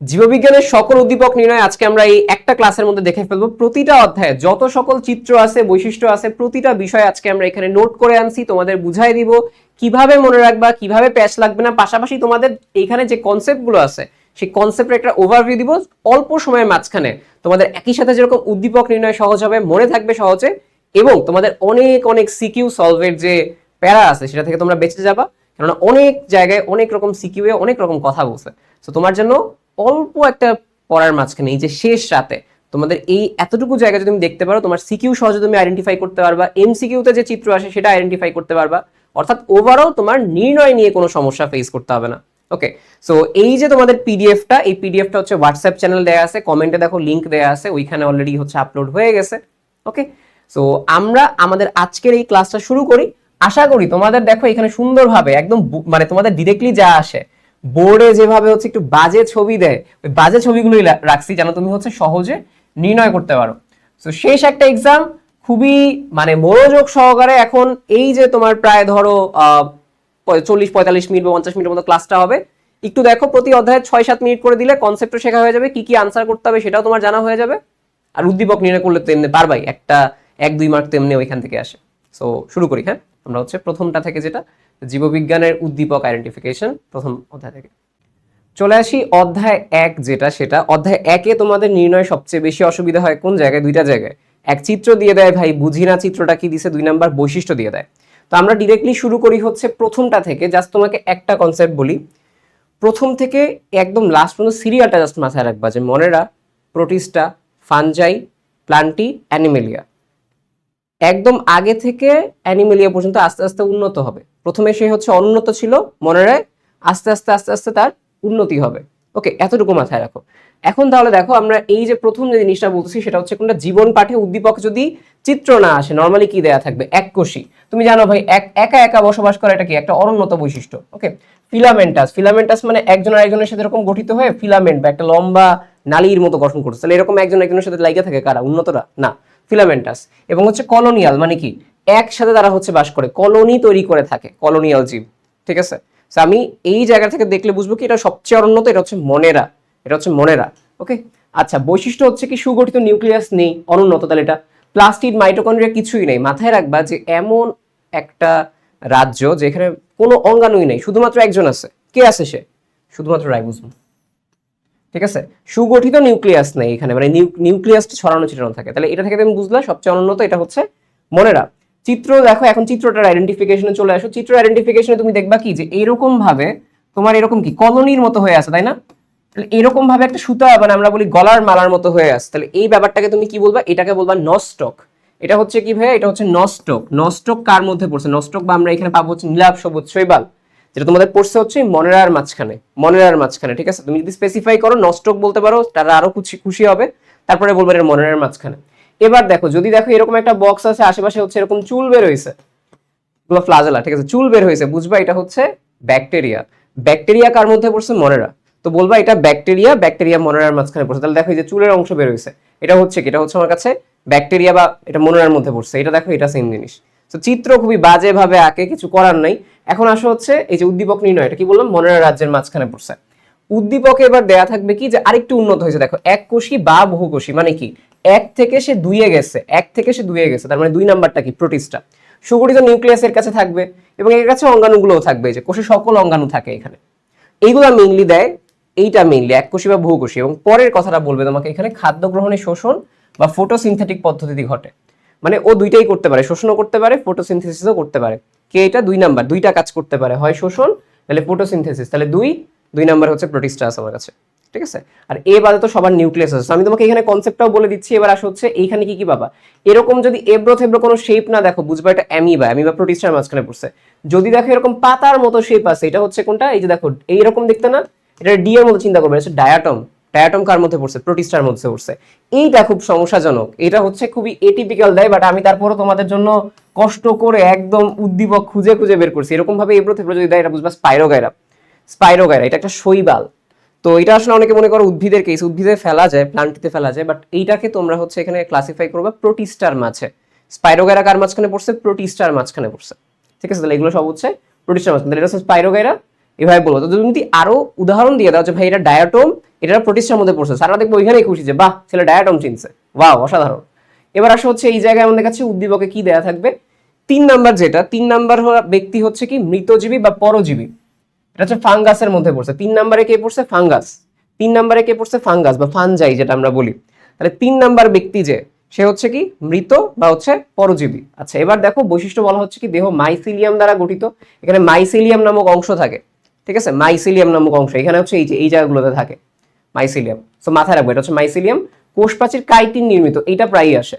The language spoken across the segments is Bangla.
জীববিজ্ঞানের সকল উদ্দীপক নির্ণয় আজকে আমরা এই একটা ক্লাসের মধ্যে দেখে ফেলবো। প্রতিটা অধ্যায়ে যত সকল চিত্র আছে, বৈশিষ্ট্য আছে, প্রতিটা বিষয় আজকে আমরা এখানে নোট করে আনছি, তোমাদের বুঝাই দিব কিভাবে মনে রাখবা, কিভাবে প্যাচ লাগবে না। পাশাপাশি তোমাদের এইখানে যে কনসেপ্টগুলো আছে সেই কনসেপ্টের একটা ওভারভিউ দিব অল্প সময়ের মাঝখানে। তোমাদের একই সাথে যেরকম উদ্দীপক নির্ণয় সহজ হবে, মনে থাকবে সহজে, এবং তোমাদের অনেক অনেক সিকিউ সলভের যে প্যারা আছে সেটা থেকে তোমরা বেঁচে যাবা। কেননা অনেক জায়গায় অনেক রকম সিকিউ এ অনেক রকম কথা বলছে। তো তোমার জন্য অল্প একটা পড়ার মাঝখানে এই যে শেষ রাতে তোমাদের এই এতটুকু জায়গা যদি তুমি দেখতে পারো, তোমার সিকিউ সহজে তুমি আইডেন্টিফাই করতে পারবা, এমসিকিউতে যে চিত্র আসে সেটা আইডেন্টিফাই করতে পারবা। অর্থাৎ ওভারঅল তোমার নির্ণয় নিয়ে কোনো সমস্যা ফেস করতে হবে না। ওকে, সো এই যে তোমাদের পিডিএফটা, এই পিডিএফটা হচ্ছে হোয়াটসঅ্যাপ চ্যানেল দেয়া আছে, কমেন্টে দেখো লিংক দেয়া আছে, ওইখানে অলরেডি হচ্ছে আপলোড হয়ে গেছে। ওকে, সো আমরা আমাদের আজকের এই ক্লাসটা শুরু করি। আশা করি তোমাদের দেখো এখানে সুন্দরভাবে একদম মানে তোমাদের ডিরেক্টলি যা আসে বোর্ডে যেভাবে হচ্ছে একটু বাজে ছবি দেয়, ওই বাজে ছবিগুলোই রাখছি যেন তুমি হচ্ছে সহজে নির্ণয় করতে পারো। তো শেষ একটা এক্সাম, খুবই মানে মনোযোগ সহকারে এখন এই যে তোমার প্রায় ধরো 40-45 মিনিট বা 50 মিনিটের মতো ক্লাসটা হবে। একটু দেখো প্রতি অধ্যায়ে 6-7 মিনিট করে দিলে কনসেপ্টও শেখা হয়ে যাবে, কি কি আনসার করতে হবে সেটাও তোমার জানা হয়ে যাবে। আর উদ্দীপক নির্ণয় করলে তো এমনি পারবাই, একটা 1-2 মার্ক তো এমনি ওইখান থেকে আসে। সো শুরু করি। হ্যাঁ, আমরা হচ্ছে প্রথমটা থেকে, যেটা জীববিজ্ঞানের উদ্দীপক আইডেন্টিফিকেশন, প্রথম অধ্যায় থেকে চলে আসি। অধ্যায় 1 যেটা, সেটা অধ্যায় 1-এ তোমাদের নির্ণয় সবচেয়ে বেশি অসুবিধা হয় কোন জায়গায়? দুইটা জায়গায়। এক, চিত্র দিয়ে দেয়, ভাই বুঝি না চিত্রটা কি দিছে। 2 নাম্বার বৈশিষ্ট্য দিয়ে দেয়। তো আমরা ডিরেক্টলি শুরু করি হচ্ছে প্রথমটা থেকে। জাস্ট তোমাকে একটা কনসেপ্ট বলি, প্রথম থেকে একদম লাস্ট পর্যন্ত সিরিয়ালটা জাস্ট মাথায় রাখবা, যে মনেরা, প্রোটিস্টা, ফানজাই, প্লান্টি, অ্যানিমেলিয়া। একদম আগে থেকে অ্যানিমেলিয়া পর্যন্ত আস্তে আস্তে উন্নত হবে। প্রথমে সে হচ্ছে অনুন্নত ছিল, মনে রাখ, আস্তে আস্তে আস্তে আস্তে তার উন্নতি হবে। ওকে, এতটুকু মাথায় রাখো। এখন তাহলে দেখো আমরা এই যে প্রথম যে জিনিসটা বলতেছি সেটা হচ্ছে কোনটা? জীবন পাঠে উদ্দীপক যদি চিত্র না আসে, নর্মালি কি দেয়া থাকবে? এককোষী। তুমি জানো ভাই, একা একা বসবাস করা এটা কি একটা অনুন্নত বৈশিষ্ট্য। ওকে, ফিলামেন্টাস, ফিলামেন্টাস মানে একজন আরেকজনের সাথে এরকম গঠিত হয়ে ফিলামেন্ট বা একটা লম্বা নালীর মতো গঠন করছে। তাহলে এরকম একজন একজনের সাথে লাইগা থাকে কারা? উন্নতরা না, ফিলামেন্টাস। এবং হচ্ছে কলোনিয়াল, মানে কি একসাথে তারা হচ্ছে বাস করে, কলোনি তৈরি করে থাকে, কলোনিয়াল জীব। ঠিক আছে, আমি এই জায়গা থেকে দেখলে বুঝবো কি এটা সবচেয়ে অনুন্নত, এটা হচ্ছে মনেরা, এটা হচ্ছে মনেরা। ওকে, আচ্ছা, বৈশিষ্ট্য হচ্ছে কি সুগঠিত নিউক্লিয়াস নেই, অনুন্নত। তাহলে এটা প্লাস্টিড, মাইটোকন্ড্রিয়া কিছুই নেই। মাথায় রাখবা যে এমন একটা রাজ্য যেখানে কোনো অঙ্গাণুই নেই, শুধুমাত্র একজন আছে। কে আছে সে? শুধুমাত্র রাইবোজোম। ঠিক আছে, সুগঠিত নিউক্লিয়াস নেই এখানে, মানে নিউক্লিয়াসটা ছড়ানো ছিটানো থাকে। তাহলে এটা থেকে তুমি বুঝলা সবচেয়ে অনুন্নত এটা হচ্ছে মনেরা। চিত্র দেখো, এখন চিত্রটার আইডেন্টিফিকেশনে চলে আসো। চিত্র আইডেন্টিফিকেশনে তুমি দেখবা কি, যে এইরকম ভাবে তোমার এরকম কি কলোনির মতো হয়ে আছে, তাই না? তাহলে এরকম ভাবে একটা সুতা, মানে আমরা বলি গলার মালার মতো হয়ে আছে। তাহলে এই ব্যাপারটাকে তুমি কি বলবা? এটাকে বলবা নস্টক। এটা হচ্ছে কি ভাই? এটা হচ্ছে নস্টক। নস্টক কার মধ্যে পড়ছে? নস্টক বা আমরা এখানে পাবো হচ্ছে নীলাভ সবুজ শৈবাল, যেটা তোমাদের পড়ছে হচ্ছে মনেরার মাঝখানে, মনেরার মাঝখানে। ঠিক আছে, তুমি যদি স্পেসিফাই করো নস্টক বলতে পারো, তারা আরো খুশি হবে। তারপরে বলবো এটা মনেরার মাঝখানে। এবার দেখো, যদি দেখো এরকম একটা বক্স আছে, আশেপাশে হচ্ছে এরকম চুল বের হয়েছে, এগুলো ফ্লাজেলা। ঠিক আছে, চুল বের হয়েছে, বুঝবা এটা হচ্ছে ব্যাকটেরিয়া। ব্যাকটেরিয়া কার মধ্যে পড়ছে? মনেরা। তো বলবা এটা ব্যাকটেরিয়া, ব্যাকটেরিয়া মনেরার মাঝখানে পড়ছে। তাহলে দেখো এই যে চুলের অংশ বের হয়েছে, এটা হচ্ছে কি? এটা হচ্ছে আমার কাছে ব্যাকটেরিয়া, বা এটা মনেরার মধ্যে পড়ছে। এটা দেখো, এটা সেম জিনিস। তো চিত্র খুবই বাজে ভাবে আঁকে, কিছু করার নাই। এখন আসো হচ্ছে এই যে উদ্দীপক নির্ণয়, এটা কি বললাম? মনেরার রাজ্যের মাঝখানে পড়ছে। উদ্দীপকে এবার দেয়া থাকবে কি, যে আরেকটু উন্নত হয়েছে। দেখো, এককোষী বা বহুকোষী, মানে কি এক থেকে সে দুইয়ে গেছে, এক থেকে সে দুইয়ে গেছে। তার মানে 2 নাম্বারটা কি? প্রোটিস্টা। সুগঠিত নিউক্লিয়াসের কাছে থাকবে, এবং এর কাছে অঙ্গাণুগুলোও থাকবে, যে কোষে সকল অঙ্গাণু থাকে এখানে। এইগুলা মেইনলি দেয়, এইটা মেইনলি এককোষী বা বহুকোষী। এবং পরের কথাটা বলবে তোমাকে, এখানে খাদ্য গ্রহণের শোষণ বা ফটোসিনথেটিক পদ্ধতি ঘটে। মানে ও দুইটাই করতে পারে, শোষণও করতে পারে, ফটোসিনথেসিসও করতে পারে। কে? এটা 2 নাম্বার, দুইটা কাজ করতে পারে, হয় শোষণ তাহলে ফটোসিনথেসিস। তাহলে 2 নাম্বার হচ্ছে প্রোটিস্টা আছে আমার কাছে। ঠিক আছে, আর এ বাদে তো সবার নিউক্লিয়াস আছে। আমি তোমাকে এখানে কনসেপ্টটাও বলে দিচ্ছি। এবার আসা হচ্ছে এইখানে কি কি পাবা। এরকম যদি এব্রো থেব্রো কোনো শেপ না দেখো, বুঝবা এটা অ্যামিবা, অ্যামিবা প্রোটিস্টার মাঝখানে পড়ছে। যদি দেখো এরকম পাতার মতো শেপ আছে, এটা হচ্ছে কোনটা? এই যে দেখো এইরকম দেখতে না, এটা ডি এর মতো চিন্তা করবে, এটা হচ্ছে ডায়াটম। ডায়াটম কার মধ্যে পড়ছে? প্রোটিস্টার মধ্যে পড়ছে। এইটা খুব সমস্যাজনক, এটা হচ্ছে খুবই এটিপিক্যাল দেয়, বাট আমি তারপরে তোমাদের জন্য কষ্ট করে একদম উদ্দীপক খুঁজে খুঁজে বের করছি। এরকম ভাবে এব্রো থেব্রো যদি দেয়, এটা বুঝবা স্পাইরোগাইরা। স্পাইরোগাইরা এটা একটা শৈবাল। তো এটা আসলে অনেকে মনে করো উদ্ভিদের কেস, উদ্ভিদে ফেলা যায়, প্লান্টিতে ফেলা যায়, বাট এইটাকে তোমরা হচ্ছে এখানে ক্লাসিফাই করবে প্রোটিস্টার মাঝে। স্পাইরোগাইরা কার মাঝখানে পড়ছে? প্রোটিস্টার মাঝখানে পড়ছে। ঠিক আছে, তাহলে এগুলো সব হচ্ছে প্রোটিস্টার মাঝখানে। এটা হচ্ছে স্পাইরোগাইরা, এভাবে বলবো। তো তুমি যদি আরো উদাহরণ দিয়ে দাও যে ভাই এটা ডায়াটম এটা প্রতিষ্ঠার মধ্যে পড়ছে, স্যাররা দেখবো ওইখানেই খুশি যে বাহ ছেলে ডায়াটম চিনছে, ওয়াও অসাধারণ। এবার আসে হচ্ছে এই জায়গায় আমাদের কাছে উদ্দীপকে কি দেয়া থাকবে, 3 নাম্বার যেটা, 3 নাম্বার ব্যক্তি হচ্ছে কি মৃতজীবী বা পরজীবী, এটা হচ্ছে ফাঙ্গাসের মধ্যে পড়ছে। 3 নাম্বারে কে পড়ছে, ফাঙ্গাস। 3 নাম্বারে কে পড়ছে, ফাঙ্গাস বা ফানজাই যেটা আমরা বলি। তাহলে 3 নাম্বার ব্যক্তি যে, সে হচ্ছে কি মৃত বা হচ্ছে পরজীবী। আচ্ছা এবার দেখো বৈশিষ্ট্য বলা হচ্ছে কি দেহ মাইসিলিয়াম দ্বারা গঠিত, এখানে মাইসিলিয়াম নামক অংশ থাকে, ঠিক আছে, মাইসিলিয়াম নামক অংশ এখানে হচ্ছে এই জায়গাগুলোতে থাকে মাইসিলিয়াম। সো মাথায় রাখবো এটা হচ্ছে মাইসিলিয়াম। কোষ প্রাচীর কাইটিন নির্মিত, এটা প্রায়ই আসে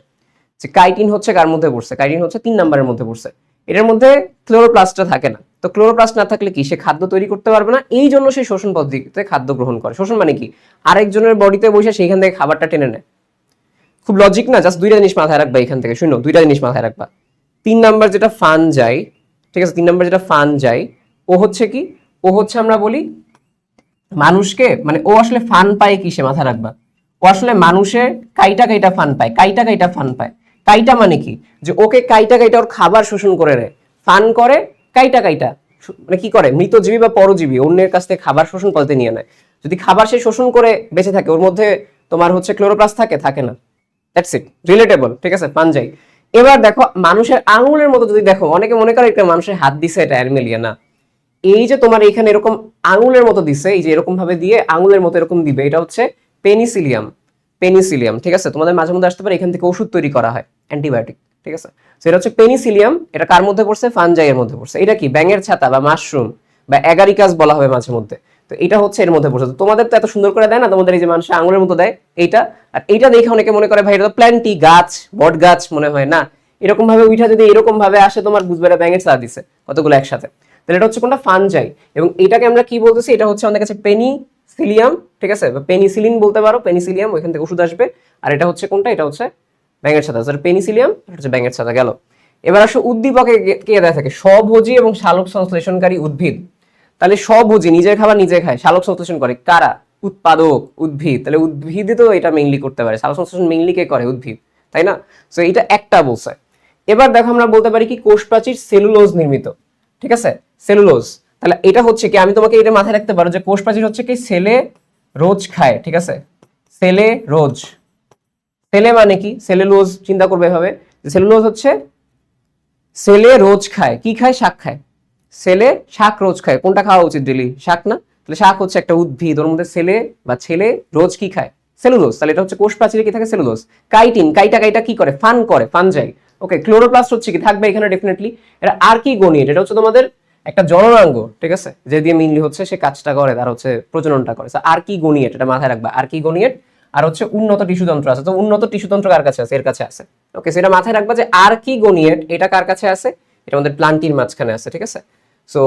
যে কাইটিন হচ্ছে কার মধ্যে পড়ছে, কাইটিন হচ্ছে 3 নাম্বারের মধ্যে পড়ছে। এটার মধ্যে ক্লোরোপ্লাস্টটা থাকে না, তো ক্লোরোপ্লাস্ট না থাকলে কি সে খাদ্য তৈরি করতে পারবে না, এই জন্য সে শোষণ পদ্ধতিতে খাদ্য গ্রহণ করে। শোষণ মানে কি, আরেকজনের বডিতে বসে সেইখান থেকে খাবারটা টেনে নেয়। খুব লজিক না, জাস্ট 2টা জিনিস মাথায় রাখবা এখান থেকে, শুনো 2টা জিনিস মাথায় রাখবা। 3 নাম্বার যেটা ফানজাই, ঠিক আছে, 3 নাম্বার যেটা ফানজাই, ও হচ্ছে কি, ও হচ্ছে আমরা বলি মানুষকে, মানে ও আসলে ফান পায় কিসে মাথায় রাখবা, ও আসলে মানুষের কাইটা কাইটা ফান পায়, কাইটা কাইটা ফান পায়। কাইটা মানে কি, যে ওকে কাইটা কাইটা ওর খাবার শোষণ করে নেয়, ফান করে কাইটা কাইটা, মানে কি করে, মৃতজীবী বা পরজীবী অন্যের কাছ থেকে খাবার শোষণ পদ্ধতি নিয়ে নেয়। যদি খাবার সে শোষণ করে বেঁচে থাকে, ওর মধ্যে তোমার হচ্ছে ক্লোরোপ্লাস্ট থাকে, থাকে না, দ্যাটস ইট, রিলেটেবল, ঠিক আছে, ফানজাই। এবার দেখো মানুষের আঙুলের মতো যদি দেখো, অনেকে মনে করে একটা মানুষের হাত দিছে এটা অ্যানিমেলিয়া, না, এই যে তোমার এখানে এরকম আঙুলের মতো দিছে, এই যে এরকম ভাবে দিয়ে আঙুলের মতো এরকম দিবে, এটা হচ্ছে পেনিসিলিয়াম, পেনিসিলিয়াম, ঠিক আছে। তোমাদের মাঝে মধ্যে আসতে পারে এখান থেকে ওষুধ তৈরি করা হয়, অ্যান্টিবায়োটিক, ঠিক আছে। তো এটা হচ্ছে পেনিসিলিয়াম, এটা কার মধ্যে পড়ছে, ফানজাই এর মধ্যে পড়ছে। এটা কি ব্যাঙের ছাতা বা মাশরুম বা অ্যাগারিকাস বলা হয় মাঝে মধ্যে, তো এটা হচ্ছে এর মধ্যে পড়ছে। তো তোমাদের তো এত সুন্দর করে দেয় না, তোমাদের এই যে মানুষের আঙুলের মতো দেয় এইটা, আর এইটা দেখে অনেকে মনে করে ভাই এটা তো প্ল্যান্টি গাছ, বট গাছ মনে হয় না, এরকম ভাবে উইঠা যদি এরকম ভাবে আসে তোমার বুঝবে এটা ব্যাঙের ছাতা দিছে কতগুলো একসাথে। তাহলে এটা হচ্ছে কোনটা, ফানজাই। এবং এটাকে আমরা কি বলতেছি, এটা হচ্ছে আমাদের কাছে পেনিসিলিয়াম, ঠিক আছে, বা পেনিসিলিন বলতে পারো, পেনিসিলিয়াম, ওইখান থেকে ওষুধ আসবে। আর এটা হচ্ছে কোনটা, এটা হচ্ছে ব্যাঙের ছাতা, পেনিসিলিয়াম, এটা হচ্ছে ব্যাঙের ছাতা গেল। এবার আসলে উদ্দীপকে কে দেয়া থাকে, স্বভোজী এবং শালক সংশ্লেষণকারী উদ্ভিদ। তাহলে স্বভোজী, নিজের খাবার নিজে খায়, শালক সংশ্লেষণ করে কারা, উৎপাদক, উদ্ভিদ। তাহলে উদ্ভিদ তো এটা মেইনলি করতে পারে, শালক সংশ্লেষণ মেইনলি কে করে, উদ্ভিদ, তাই না। তো এটা একটা বলছে। এবার দেখো আমরা বলতে পারি কি কোষ প্রাচীর সেলুলোজ নির্মিত, ঠিক আছে, সেলুলোজ। তাহলে এটা হচ্ছে কি, আমি তোমাকে এটা মাথায় রাখতে পারো যে কোষ প্রাচীর হচ্ছে কি সেলে রোজ খায়, ঠিক আছে, সেলে রোজ। সেলে মানে কি, সেলুলোজ চিন্তা করবে এভাবে, সেলুলোজ হচ্ছে সেলে রোজ খায়, কি খায়, শাক খায়। সেলে শাক রোজ খায়, কোনটা খাওয়া উচিত ডেলি, শাক না, তাহলে শাক হচ্ছে একটা উদ্ভিদ, ওর মধ্যে সেলে বা ছেলে রোজ কি খায়, সেলুলোজ। তাহলে এটা হচ্ছে কোষ প্রাচীরে কি থাকে, সেলুলোজ। কাইটিন, কাইটা কাইটা কি করে, ফান করে, ফানজাই। ওকে, ক্লোরোপ্লাস্ট হচ্ছে কি, থাকবে এখানে ডেফিনেটলি। এটা আর কি গণিত, এটা হচ্ছে তোমাদের একটা জননাঙ্গ, ঠিক আছে, যে দিয়ে মেইনলি হচ্ছে সে কাজটা করে, তার হচ্ছে প্রজননটা করে। আর কি গণিত, এটা মাথায় রাখবা, আর কি গণিত। আর হচ্ছে উন্নত টিস্যুতন্ত্র আছে, তো উন্নত টিস্যুতন্ত্র কার কাছে আছে, এর কাছে আছে। ওকে, সেটা মাথায় রাখবা যে আর কি গণিত, এটা কার কাছে আছে, এটা আমাদের প্লান্টির মাঝখানে আছে, ঠিক আছে। সো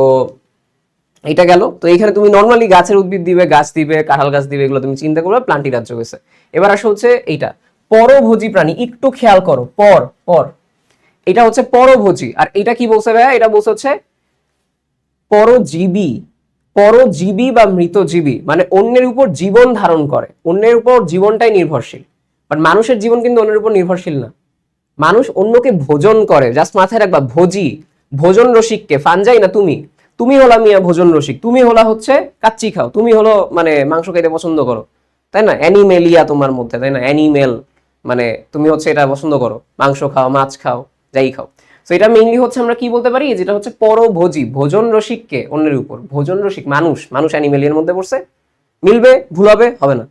এটা গেল। তো এইখানে তুমি নর্মালি গাছের উদ্ভিদ দিবে, গাছ দিবে, কাঁঠাল গাছ দিবে, এগুলো তুমি চিন্তা করবে, প্লান্টি রাজ্য গেছে। এবার আসে হচ্ছে এইটা পরভোজী প্রাণী, একটু খেয়াল করো, পর পর, এটা হচ্ছে পরভোজী। আর এটা কি বলছে ভাইয়া, এটা বলছে হচ্ছে পরজীবী, পরজীবী বা মৃতজীবী, মানে অন্যের উপর জীবন ধারণ করে, অন্যের উপর জীবনটাই নির্ভরশীল। বাট মানুষের জীবন কিন্তু অন্যের উপর নির্ভরশীল না, মানুষ অন্যকে ভোজন করে, জাস্ট মাথায় রাখবা, ভোজি, ভোজন রসিককে, ফানজাই না তুমি, তুমি হলা মিয়া ভোজন রসিক, তুমি হলা হচ্ছে কাচ্চি খাও, তুমি হলো মানে মাংস খেতে পছন্দ করো, তাই না, অ্যানিমেলিয়া তোমার মধ্যে, তাই না, অ্যানিমেল, মানে তুমি হচ্ছে এটা পছন্দ করো, মাংস খাও, মাছ খাও, যাই খাও। তো এটা মেইনলি হচ্ছে আমরা কি বলতে পারি, যেটা হচ্ছে পরভোজী, ভোজন রসিককে, অন্যের উপর ভোজন রসিক, মানুষ, মানুষ অ্যানিমেলিয়ার মধ্যে পড়ছে, মিলবে, ভুল হবে, হবে না,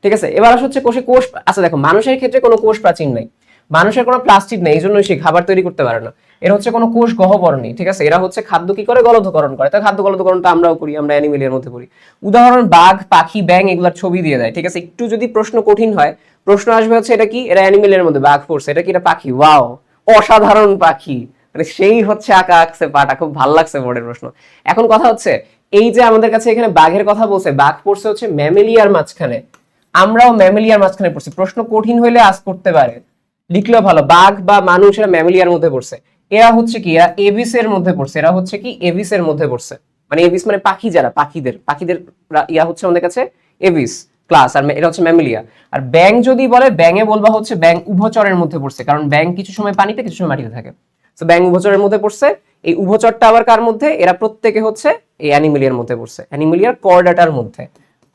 ঠিক আছে। এবার আসলে হচ্ছে কোষে কোষ, আচ্ছা দেখো মানুষের ক্ষেত্রে কোনো কোষ প্রাচীর নাই, মানুষের কোনো প্লাস্টিক নেই, এই জন্যই সে খাবার তৈরি করতে পারে না। এর হচ্ছে কোনো কোষ গহ্বর নেই, ঠিক আছে, এরা হচ্ছে খাদ্য কি করে, গলধকরণ করে। তাই খাদ্য গলধকরণটা আমরাও করি, আমরা অ্যানিমেলিয়ার মধ্যে পড়ি। উদাহরণ বাঘ, পাখি, ব্যাঙ, এগুলার ছবি দিয়ে দেয়, ঠিক আছে। একটু যদি প্রশ্ন কঠিন হয়, প্রশ্ন আসবে হচ্ছে এটা কি, এরা অ্যানিমেলিয়ার মধ্যে, বাঘ পড়ছে, এটা কি, এটা পাখি, ওয়াও অসাধারণ পাখি, মানে সেই হচ্ছে আঁকা আঁকছে পাটা, খুব ভালো লাগছে বোর্ডের প্রশ্ন। এখন কথা হচ্ছে এই যে আমাদের কাছে এখানে বাঘের কথা বলছে, বাঘ পড়ছে হচ্ছে ম্যামেলিয়ার মাঝখানে, আমরাও ম্যামেলিয়ার মাঝখানে পড়ছি, প্রশ্ন কঠিন হইলে আজ করতে পারে, লিখলেও ভালো। বাঘ বা মানুষ এরা ম্যামেলিয়ার মধ্যে পড়ছে, এরা হচ্ছে কি, এরা এভিস এর মধ্যে পড়ছে, এরা হচ্ছে কি এভিস এর মধ্যে পড়ছে, মানে এভিস মানে পাখি, যারা পাখিদের পাখিদের ইয়া হচ্ছে আমাদের কাছে এভিস ক্লাস, আর এটা হচ্ছে ম্যামেলিয়া। আর ব্যাং যদি বলে, ব্যাঙে বলবা হচ্ছে ব্যাং উভচরের মধ্যে পড়ছে, কারণ ব্যাং কিছু সময় পানিতে কিছু সময় মাটিতে থাকে, তো ব্যাং উভচরের মধ্যে পড়ছে। এই উভচরটা আবার কার মধ্যে, এরা প্রত্যেকে হচ্ছে এই অ্যানিমেলিয়ার মধ্যে পড়ছে, অ্যানিমেলিয়ার কর্ডাটার মধ্যে।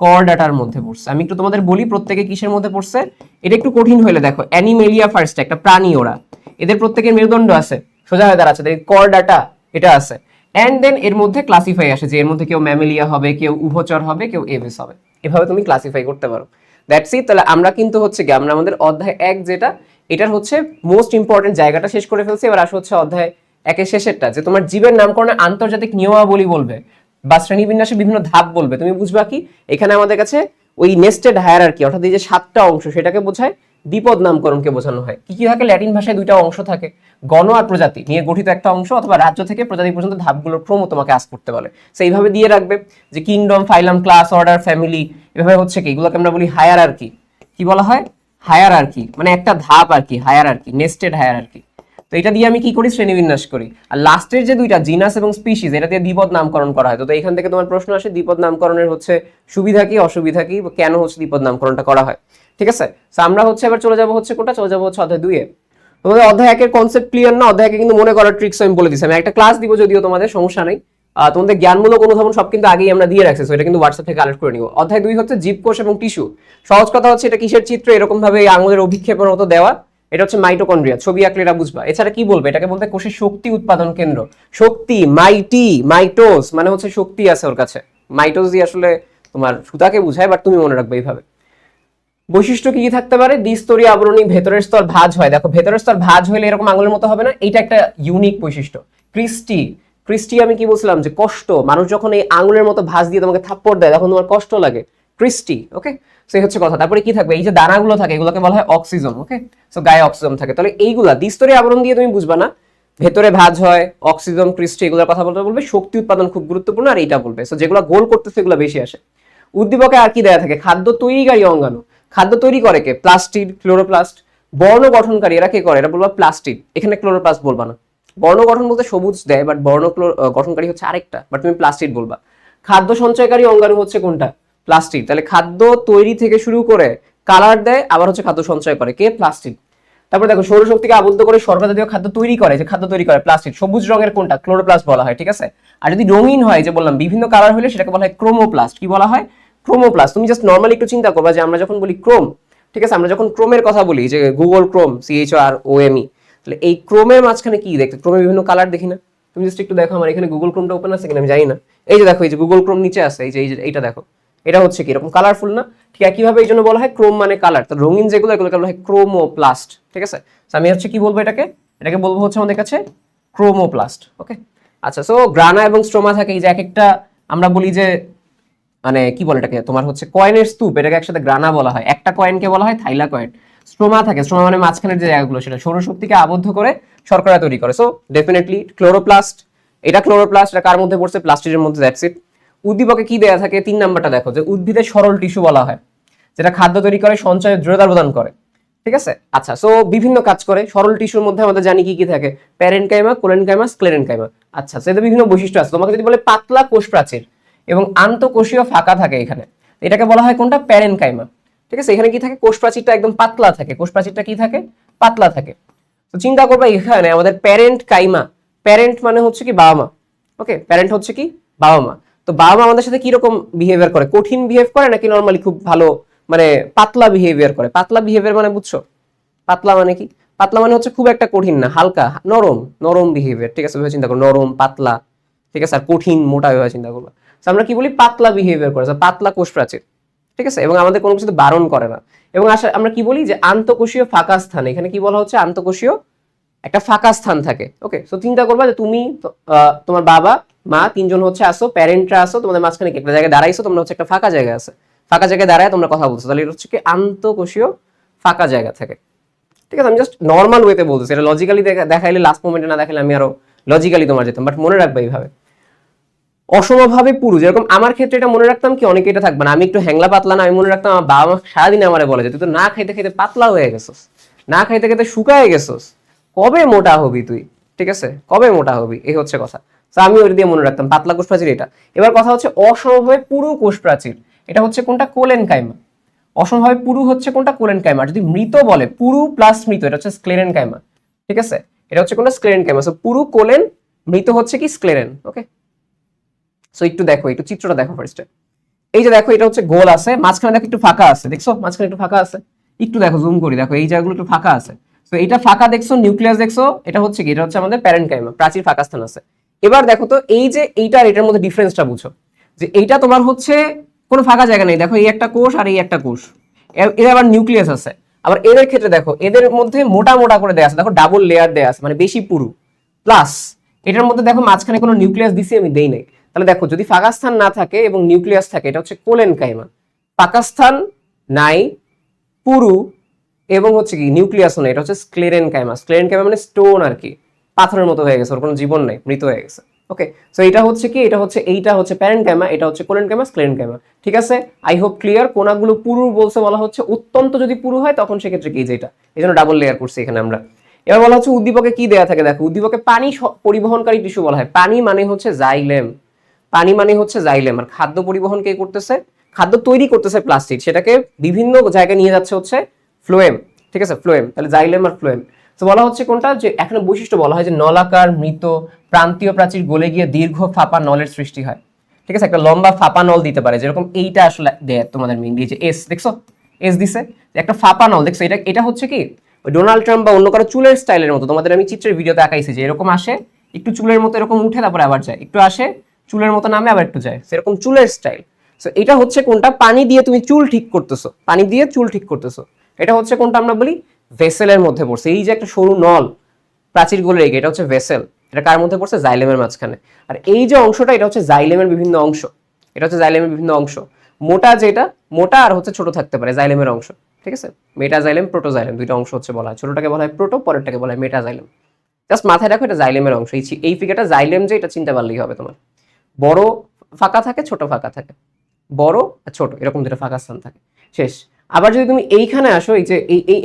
করডাটার মধ্যে পড়ছে। আমি একটু তোমাদের বলি প্রত্যেকে কিসের মধ্যে পড়ছে। এটা একটু কঠিন হইলে দেখো, অ্যানিমেলিয়া ফার্স্ট, একটা প্রাণী ওরা, এদের প্রত্যেকের মেরুদণ্ড আছে, সোজা হয়ে দাঁড়াচ্ছে, করডাটা এটা আছে। অ্যান্ড দেন এর মধ্যে ক্লাসিফাই আসে যে এর মধ্যে কেউ ম্যামেলিয়া হবে, কেউ উভচর হবে, কেউ এভিস হবে, এভাবে তুমি ক্লাসিফাই করতে পারো। That's it. তাহলে আমরা কিন্তু হচ্ছে কি আমরা আমাদের অধ্যায় 1 যেটা, এটার হচ্ছে মোস্ট ইম্পর্টেন্ট জায়গাটা শেষ করে ফেলছি। এবার আসো হচ্ছে অধ্যায় 1-এর শেষেরটা, যে তোমার জীবের নামকরণে আন্তর্জাতিক নিয়মাবলী বলবে বা শ্রেণীবিন্যাসে বিভিন্ন ধাপ বলবে। তুমি বুঝবা কি এখানে আমাদের কাছে ওই নেস্টেড হায়ারার্কি, অর্থাৎ এই যে 7টা অংশ সেটাকে বোঝায়, দ্বিপদ নামকরণকে বোঝানো হয়। কি কি থাকে? ল্যাটিন ভাষায় 2টা অংশ থাকে, গণ আর প্রজাতি নিয়ে গঠিত একটা অংশ, অথবা রাজ্য থেকে প্রজাতি পর্যন্ত ধাপগুলোর ক্রম তোমাকে আস করতে বলে। সেইভাবে দিয়ে রাখবে যে কিংডম, ফাইলাম, ক্লাস, অর্ডার, ফ্যামিলি, এভাবে হচ্ছে কি এগুলোকে আমরা বলি হায়ারার্কি। কি বলা হয়? হায়ারার্কি, মানে একটা ধাপ আর কি, হায়ারার্কি, নেস্টেড হায়ারার্কি। তো এটা দিয়ে আমি কি করি? শ্রেণীবিন্যাস করি। আর লাস্টের যে 2টা জিনাস এবং স্পিসিস, এটা দিয়ে দ্বিপদ নামকরণ করা হয়। তো এখান থেকে তোমার প্রশ্ন আসে দ্বিপদ নামকরণের হচ্ছে সুবিধা কি, অসুবিধা কি, কেন হচ্ছে দ্বিপদ নামকরণটা করা হয়। ঠিক আছে, তো আমরা হচ্ছে এবার চলে যাব হচ্ছে কোনটা, চলে যাব হচ্ছে অধ্যায় 2-এ। তোমাদের অধ্যায় 1-এর কনসেপ্ট ক্লিয়ার না? অধ্যায় 1-এ কিন্তু মনে করার ট্রিক্স আমি বলে দিচ্ছি। আমি একটা ক্লাস দিব যদিও, তোমাদের সমস্যা নেই। তোমাদের জ্ঞানমূলক অনুধাবন সব কিন্তু আগেই আমরা দিয়ে রাখছি, এটা কিন্তু হোয়াটসঅ্যাপ থেকে কালেক্ট করে নিব। অধ্যায় 2 হচ্ছে জীবকোষ এবং টিস্যু। সহজ কথা হচ্ছে এটা কিসের চিত্র, এরকম ভাবে আঙুলের অভিক্ষেপের মতো দেওয়া। এটা হচ্ছে মাইটোকন্ড্রিয়া, ছবি আঁকলে এটা বুঝবা। এছাড়া কি বলবে? এটাকে বলতে কোষের শক্তি উৎপাদন কেন্দ্র। শক্তি, মাইটি, মাইটোস মানে হচ্ছে শক্তি আছে ওর কাছে। মাইটোস দিয়ে আসলে তোমার সুতাকে বুঝায়, বাট তুমি মনে রাখবে এইভাবে। বৈশিষ্ট্য কি কি থাকতে পারে? দ্বিস্তরীয় আবরণী, ভেতরের স্তর ভাঁজ হয়। দেখো ভেতরের স্তর ভাঁজ হলে এরকম আঙুলের মতো হবে না, এটা একটা ইউনিক বৈশিষ্ট্য। ক্রিস্টি, ক্রিস্টি আমি কি বলছিলাম যে কষ্ট, মানুষ যখন এই আঙুলের মতো ভাঁজ দিয়ে তোমাকে থাপ্পড় দেয় তখন তোমার কষ্ট লাগে, ক্রিস্টি। ওকে, সেই হচ্ছে কথা। তারপরে কি থাকবে? এই যে দানাগুলো থাকে এগুলোকে বলা হয় অক্সিজম। ওকে, সো গায়ে অক্সিজম থাকে। তাহলে এইগুলা দ্বিস্তরীয় আবরণ দিয়ে তুমি বুঝবা না, ভেতরে ভাঁজ হয়, অক্সিজম, ক্রিস্টি, এগুলোর কথা বলতে বলবে। শক্তি উৎপাদন খুব গুরুত্বপূর্ণ, আর এইটা বলবে। সো যেগুলো গোল করতেছে এগুলো বেশি আসে। উদ্দীপকে আর কি দেয়া থাকে? খাদ্য তৈরিকারী অঙ্গাণু। খাদ্য তৈরি করে কে? Plastid, chloroplast. বর্ণ গঠনকারী এরা কে করে? এটা বলবা প্লাস্টিড, এখানে ক্লোরোপ্লাস্ট বলবা না। বর্ণ গঠন বলতে সবুজ দেয়, বাট বর্ণ গঠনকারী হচ্ছে আরেকটা, বাট তুমি প্লাস্টিড বলবা। খাদ্য সঞ্চয়কারী অঙ্গাণু হচ্ছে কোনটা? প্লাস্টিড। তাহলে খাদ্য তৈরি থেকে শুরু করে কালার দেয়, আবার হচ্ছে খাদ্য সঞ্চয় করে কে? প্লাস্টিড। তারপর দেখো সৌরশক্তিকে আবদ্ধ করে শর্করা জাতীয় খাদ্য তৈরি করে, যে খাদ্য তৈরি করে প্লাস্টিড। সবুজ রঙের কোনটা? ক্লোরোপ্লাস্ট বলা হয়। ঠিক আছে, আর যদি রঙিন হয়, যে বললাম বিভিন্ন কালার হলে সেটাকে বলা হয় ক্রোমোপ্লাস্ট। কি বলা হয়? ক্রোমোপ্লাস্ট। তুমি জাস্ট নর্মালি একটু চিন্তা করবা যে আমরা যখন বলি ক্রোম, ঠিক আছে, আমরা যখন ক্রোমের কথা বলি, যে গুগল ক্রোম, CHROME, তাহলে এই ক্রোমের মাঝখানে কি দেখতে? ক্রোমে বিভিন্ন কালার দেখি না? তুমি জাস্ট একটু দেখো, আমার এখানে গুগল ক্রোমটা ওপেন আছে কিনা আমি জানি না। এই যে দেখো, এই যে গুগল ক্রোম নিচে আছে, এই যে এইটা দেখো, এটা হচ্ছে কি এরকম কালারফুল না? ঠিক একইভাবে এই জন্য বলা হয় ক্রোম মানে কালার। তো রঙিন যেগুলো এগুলোকে বলা হয় ক্রোমোপ্লাস্ট। ঠিক আছে, আমি হচ্ছে কি বলবো এটাকে? এটাকে বলবো হচ্ছে আমাদের কাছে ক্রোমোপ্লাস্ট। ওকে, আচ্ছা। সো গ্রানা এবং স্ট্রোমা থাকে, এই যে এক একটা আমরা বলি যে মানে কি বলে এটাকে, তোমার হচ্ছে কয়েনের স্তূপ, এটাকে একসাথে গ্রানা বলা হয়। একটা কয়েনকে বলা হয় থাইলা কয়েন। স্ট্রোমা থাকে, স্ট্রোমা মানে মাঝখানের যে জায়গাগুলো, সেটা সৌরশক্তিকে আবদ্ধ করে শর্করা তৈরি করে। সো ডেফিনেটলি ক্লোরোপ্লাস্ট, এটা ক্লোরোপ্লাস্ট, এটা কার মধ্যে পড়ছে? প্লাস্টিডের মধ্যে। That's it. উদ্দীপকে কি দেয়া থাকে? 3 নাম্বারটা দেখো, যে উদ্ভিদের সরল টিস্যু বলা হয়, যেটা খাদ্য তৈরি করে, সঞ্চয়ে দৃঢ়তা প্রদান করে। ঠিক আছে, আচ্ছা। সো বিভিন্ন কাজ করে। সরল টিস্যুর মধ্যে আমাদের জানি কি কি থাকে? Parenchyma, collenchyma, sclerenchyma. আচ্ছা, সেটা বিভিন্ন বৈশিষ্ট্য আছে। তোমাকে যদি বলে পাতলা কোষ প্রাচীর এবং আন্তঃকোষীয় ফাঁকা থাকে এখানে, এটাকে বলা হয় কোনটা? প্যারেনকাইমা। ঠিক আছে, এখানে কি থাকে? কোষ প্রাচীরটা একদম পাতলা থাকে। কোষ প্রাচীরটা কি থাকে? পাতলা থাকে। তো চিন্তা করবা এখানে আমাদের প্যারেন্ট কাইমা, প্যারেন্ট মানে হচ্ছে কি বাবা মা। ওকে, প্যারেন্ট হচ্ছে কি বাবা মা। তো বাবা মা আমাদের সাথে কি রকম বিহেভিয়ার করে? কঠিন বিহেভ করে নাকি নরমালি খুব ভালো, মানে পাতলা বিহেভিয়ার করে? পাতলা বিহেভিয়ার মানে বুঝছো? পাতলা মানে কি? পাতলা মানে হচ্ছে খুব একটা কঠিন না, হালকা, নরম, নরম বিহেভিয়ার। ঠিক আছে, চিন্তা করো নরম, পাতলা। ঠিক আছে, আর কঠিন, মোটা ভাবে চিন্তা করবা। আমরা কি বলি? পাতলা বিহেভিয়ার করে, পাতলা কোষ প্রাচীর। ঠিক আছে, এবং আমাদের কোনো কিছু বারণ করে না। এবং আমরা কি বলি? যে আন্তঃকোষীয় ফাঁকা স্থান, এখানে কি বলা হচ্ছে? আন্তঃকোষীয় একটা ফাঁকা স্থান থাকে। ওকে, সো চিন্তা করবা যে তুমি তোমার বাবা মা 3 জন হচ্ছে আসো, প্যারেন্টরা আসো, তোমাদের মাঝখানে একটা জায়গায় দাঁড়াইছো, তোমরা হচ্ছে একটা ফাঁকা জায়গা আছে, ফাঁকা জায়গায় দাঁড়ায় তোমরা কথা বলছো, তাহলে এটা হচ্ছে কি আন্তঃকোষীয় ফাঁকা জায়গা থাকে। ঠিক আছে, আমি জাস্ট নর্মাল ওয়েতে বলতেছি, এটা লজিক্যালি দেখাইলে লাস্ট মোমেন্টে না দেখাইলে আমি আরো লজিক্যালি তোমার যেতাম, বাট মনে রাখবে এইভাবে। অসমভাবে পুরু, যেরকম আমার ক্ষেত্রে এটা মনে রাখতাম কি, অনেকে এটা থাকবে না, আমি একটু হ্যাংলা পাতলা না, আমি মনে রাখতাম আমার বাবা মা সারাদিন আমারে বলে যে তুই তো না খাইতে খাইতে পাতলা হয়ে গেছস, না খাইতে খাইতে শুকায় গেছস, কবে মোটা হবি তুই? ঠিক আছে, কবে মোটা হবি? এই হচ্ছে কথা। তো আমি ওই দিয়ে মনে রাখতাম পাতলা কোষ প্রাচীর এটা। এবার কথা হচ্ছে অসমভাবে পুরু কোষ প্রাচীর, এটা হচ্ছে কোনটা? কোলেনকাইমা। অসমভাবে পুরু হচ্ছে কোনটা? কোলেনকাইমা। যদি মৃত বলে, পুরু প্লাস মৃত, এটা হচ্ছে স্ক্লেরেনকাইমা। ঠিক আছে, এটা হচ্ছে কোনটা? স্ক্লেরেনকাইমা। সো পুরু কোলেন, মৃত হচ্ছে কি স্ক্লেরেন। ওকে, সো একটু দেখো, একটু চিত্রটা দেখো ফার্স্টে। এই যে দেখো এটা হচ্ছে গোল আছে, মাঝখানে দেখো একটু ফাঁকা আছে, দেখছো মাঝখানে একটু ফাঁকা আছে, একটু দেখো জুম করি, দেখো এই জায়গাগুলো একটু ফাঁকা আছে। তো এটা ফাঁকা দেখছো, নিউক্লিয়াস দেখছো, এটা হচ্ছে কি, এটা হচ্ছে আমাদের প্যারেনকাইমা, প্রাচীর ফাঁকা স্থান আছে। এবার দেখো তো এই যে এইটা আর এটার মধ্যে ডিফারেন্সটা বুঝো, যে এইটা তোমার হচ্ছে কোনো ফাঁকা জায়গা নেই, দেখো এই একটা কোষ আর এই একটা কোষ, এর আবার নিউক্লিয়াস আছে। আবার এদের ক্ষেত্রে দেখো এদের মধ্যে মোটা মোটা করে দেয়া আছে, দেখো ডাবল লেয়ার দেয়া আছে, মানে বেশি পুরু। প্লাস এটার মধ্যে দেখো মাঝখানে কোনো নিউক্লিয়াস দিছি আমি দেই নাই। তাহলে দেখো যদি ফাঁকা স্থান না থাকে এবং নিউক্লিয়াস থাকে, এটা হচ্ছে কোলেনকাইমা। ফাঁকা স্থান নাই, পুরু এবং হচ্ছে কি নিউক্লিয়াসও নেই, এটা হচ্ছে স্ক্লেরেনকাইমা। স্ক্লেরেনকাইমা মানে স্টোন আর কি, পাথরের মতো হয়ে গেছে, ওর কোনো জীবন নাই, মৃত হয়ে গেছে। ওকে, সো এটা হচ্ছে কি, এইটা হচ্ছে প্যারেনকাইমা, এটা হচ্ছে কোলেনকাইমা, স্ক্লেরেনকাইমা। ঠিক আছে, আই হোপ ক্লিয়ার। কোনাগুলো পুরু বলছে বলা হচ্ছে অত্যন্ত যদি পুরু হয় তখন সেক্ষেত্রে কি যেটা, এই জন্য ডাবল লেয়ার করছি এখানে আমরা। এবার বলা হচ্ছে উদ্দীপকে কি দেয়া থাকে, দেখো উদ্দীপকে পানি পরিবহনকারী টিস্যু বলা হয়। পানি মানে হচ্ছে জাইলেম, পানি মানে হচ্ছে জাইলেম। আর খাদ্য পরিবহন কে করতেছে, খাদ্য তৈরি করতেছে প্লাস্টিক, সেটাকে বিভিন্ন জায়গায় নিয়ে যাচ্ছে হচ্ছে ফ্লোয়েম। ঠিক আছে, ফ্লোয়েম, তাহলে জাইলেম আর ফ্লোয়েম। তো বলা হচ্ছে কোনটা, যে এখানে বৈশিষ্ট্য বলা হয় যে নলাকার মৃত প্রান্তীয় প্রাচীর গলে গিয়ে দীর্ঘ ফাঁপা নলের সৃষ্টি হয়। ঠিক আছে, একটা লম্বা ফাঁপা নল দিতে পারে, যেরকম এইটা আসলে দেয় তোমাদের মেইন যে এস, দেখছো এস দিছে, একটা ফাঁপা নল দেখছো। এটা এটা হচ্ছে কি ওই ডোনাল্ড ট্রাম্প বা অন্য কারো চুলের স্টাইলের মতো, তোমাদের আমি চিত্রের ভিডিওতে আঁকাইছি যে এরকম আসে, একটু চুলের মতো এরকম উঠে তারপরে আবার যায়, একটু আসে চুলের মতো নামে আবার একটু যায়, সেরকম চুলের স্টাইল। সো এটা হচ্ছে কোনটা, পানি দিয়ে তুমি চুল ঠিক করতেছো, পানি দিয়ে চুল ঠিক করতেছো, এটা হচ্ছে কোনটা আমরা বলি ভেসেলের মধ্যে পড়ছে। এই যে একটা সরু নল প্রাচীর গলে রেখে, এটা হচ্ছে ভেসেল, এটা কার মধ্যে পড়ছে, জাইলেমের মাঝখানে। আর এই যে অংশটা, এটা হচ্ছে জাইলেমের বিভিন্ন অংশ, এটা হচ্ছে জাইলেমের বিভিন্ন অংশ। মোটা যেটা, মোটা আর হচ্ছে ছোট থাকতে পারে জাইলেমের অংশ। ঠিক আছে, মেটাজাইলেম প্রোটোজাইলেম দুইটা অংশ হচ্ছে বলা হয়, ছোটটাকে বলা হয় প্রোটো, পরেরটাকে বলা হয় মেটাজাইলেম। জাস্ট মাথায় রাখো এটা জাইলেমের অংশ। এই ফিগারটা জাইলেম, যে এটা চিন্তা পারলেই হবে তোমার। বড় ফাঁকা থাকে, ছোট ফাঁকা থাকে, বড় আর ছোট এরকম দুটো ফাঁকা স্থান থাকে, শেষ। আবার যদি তুমি এইখানে আসো, এই যে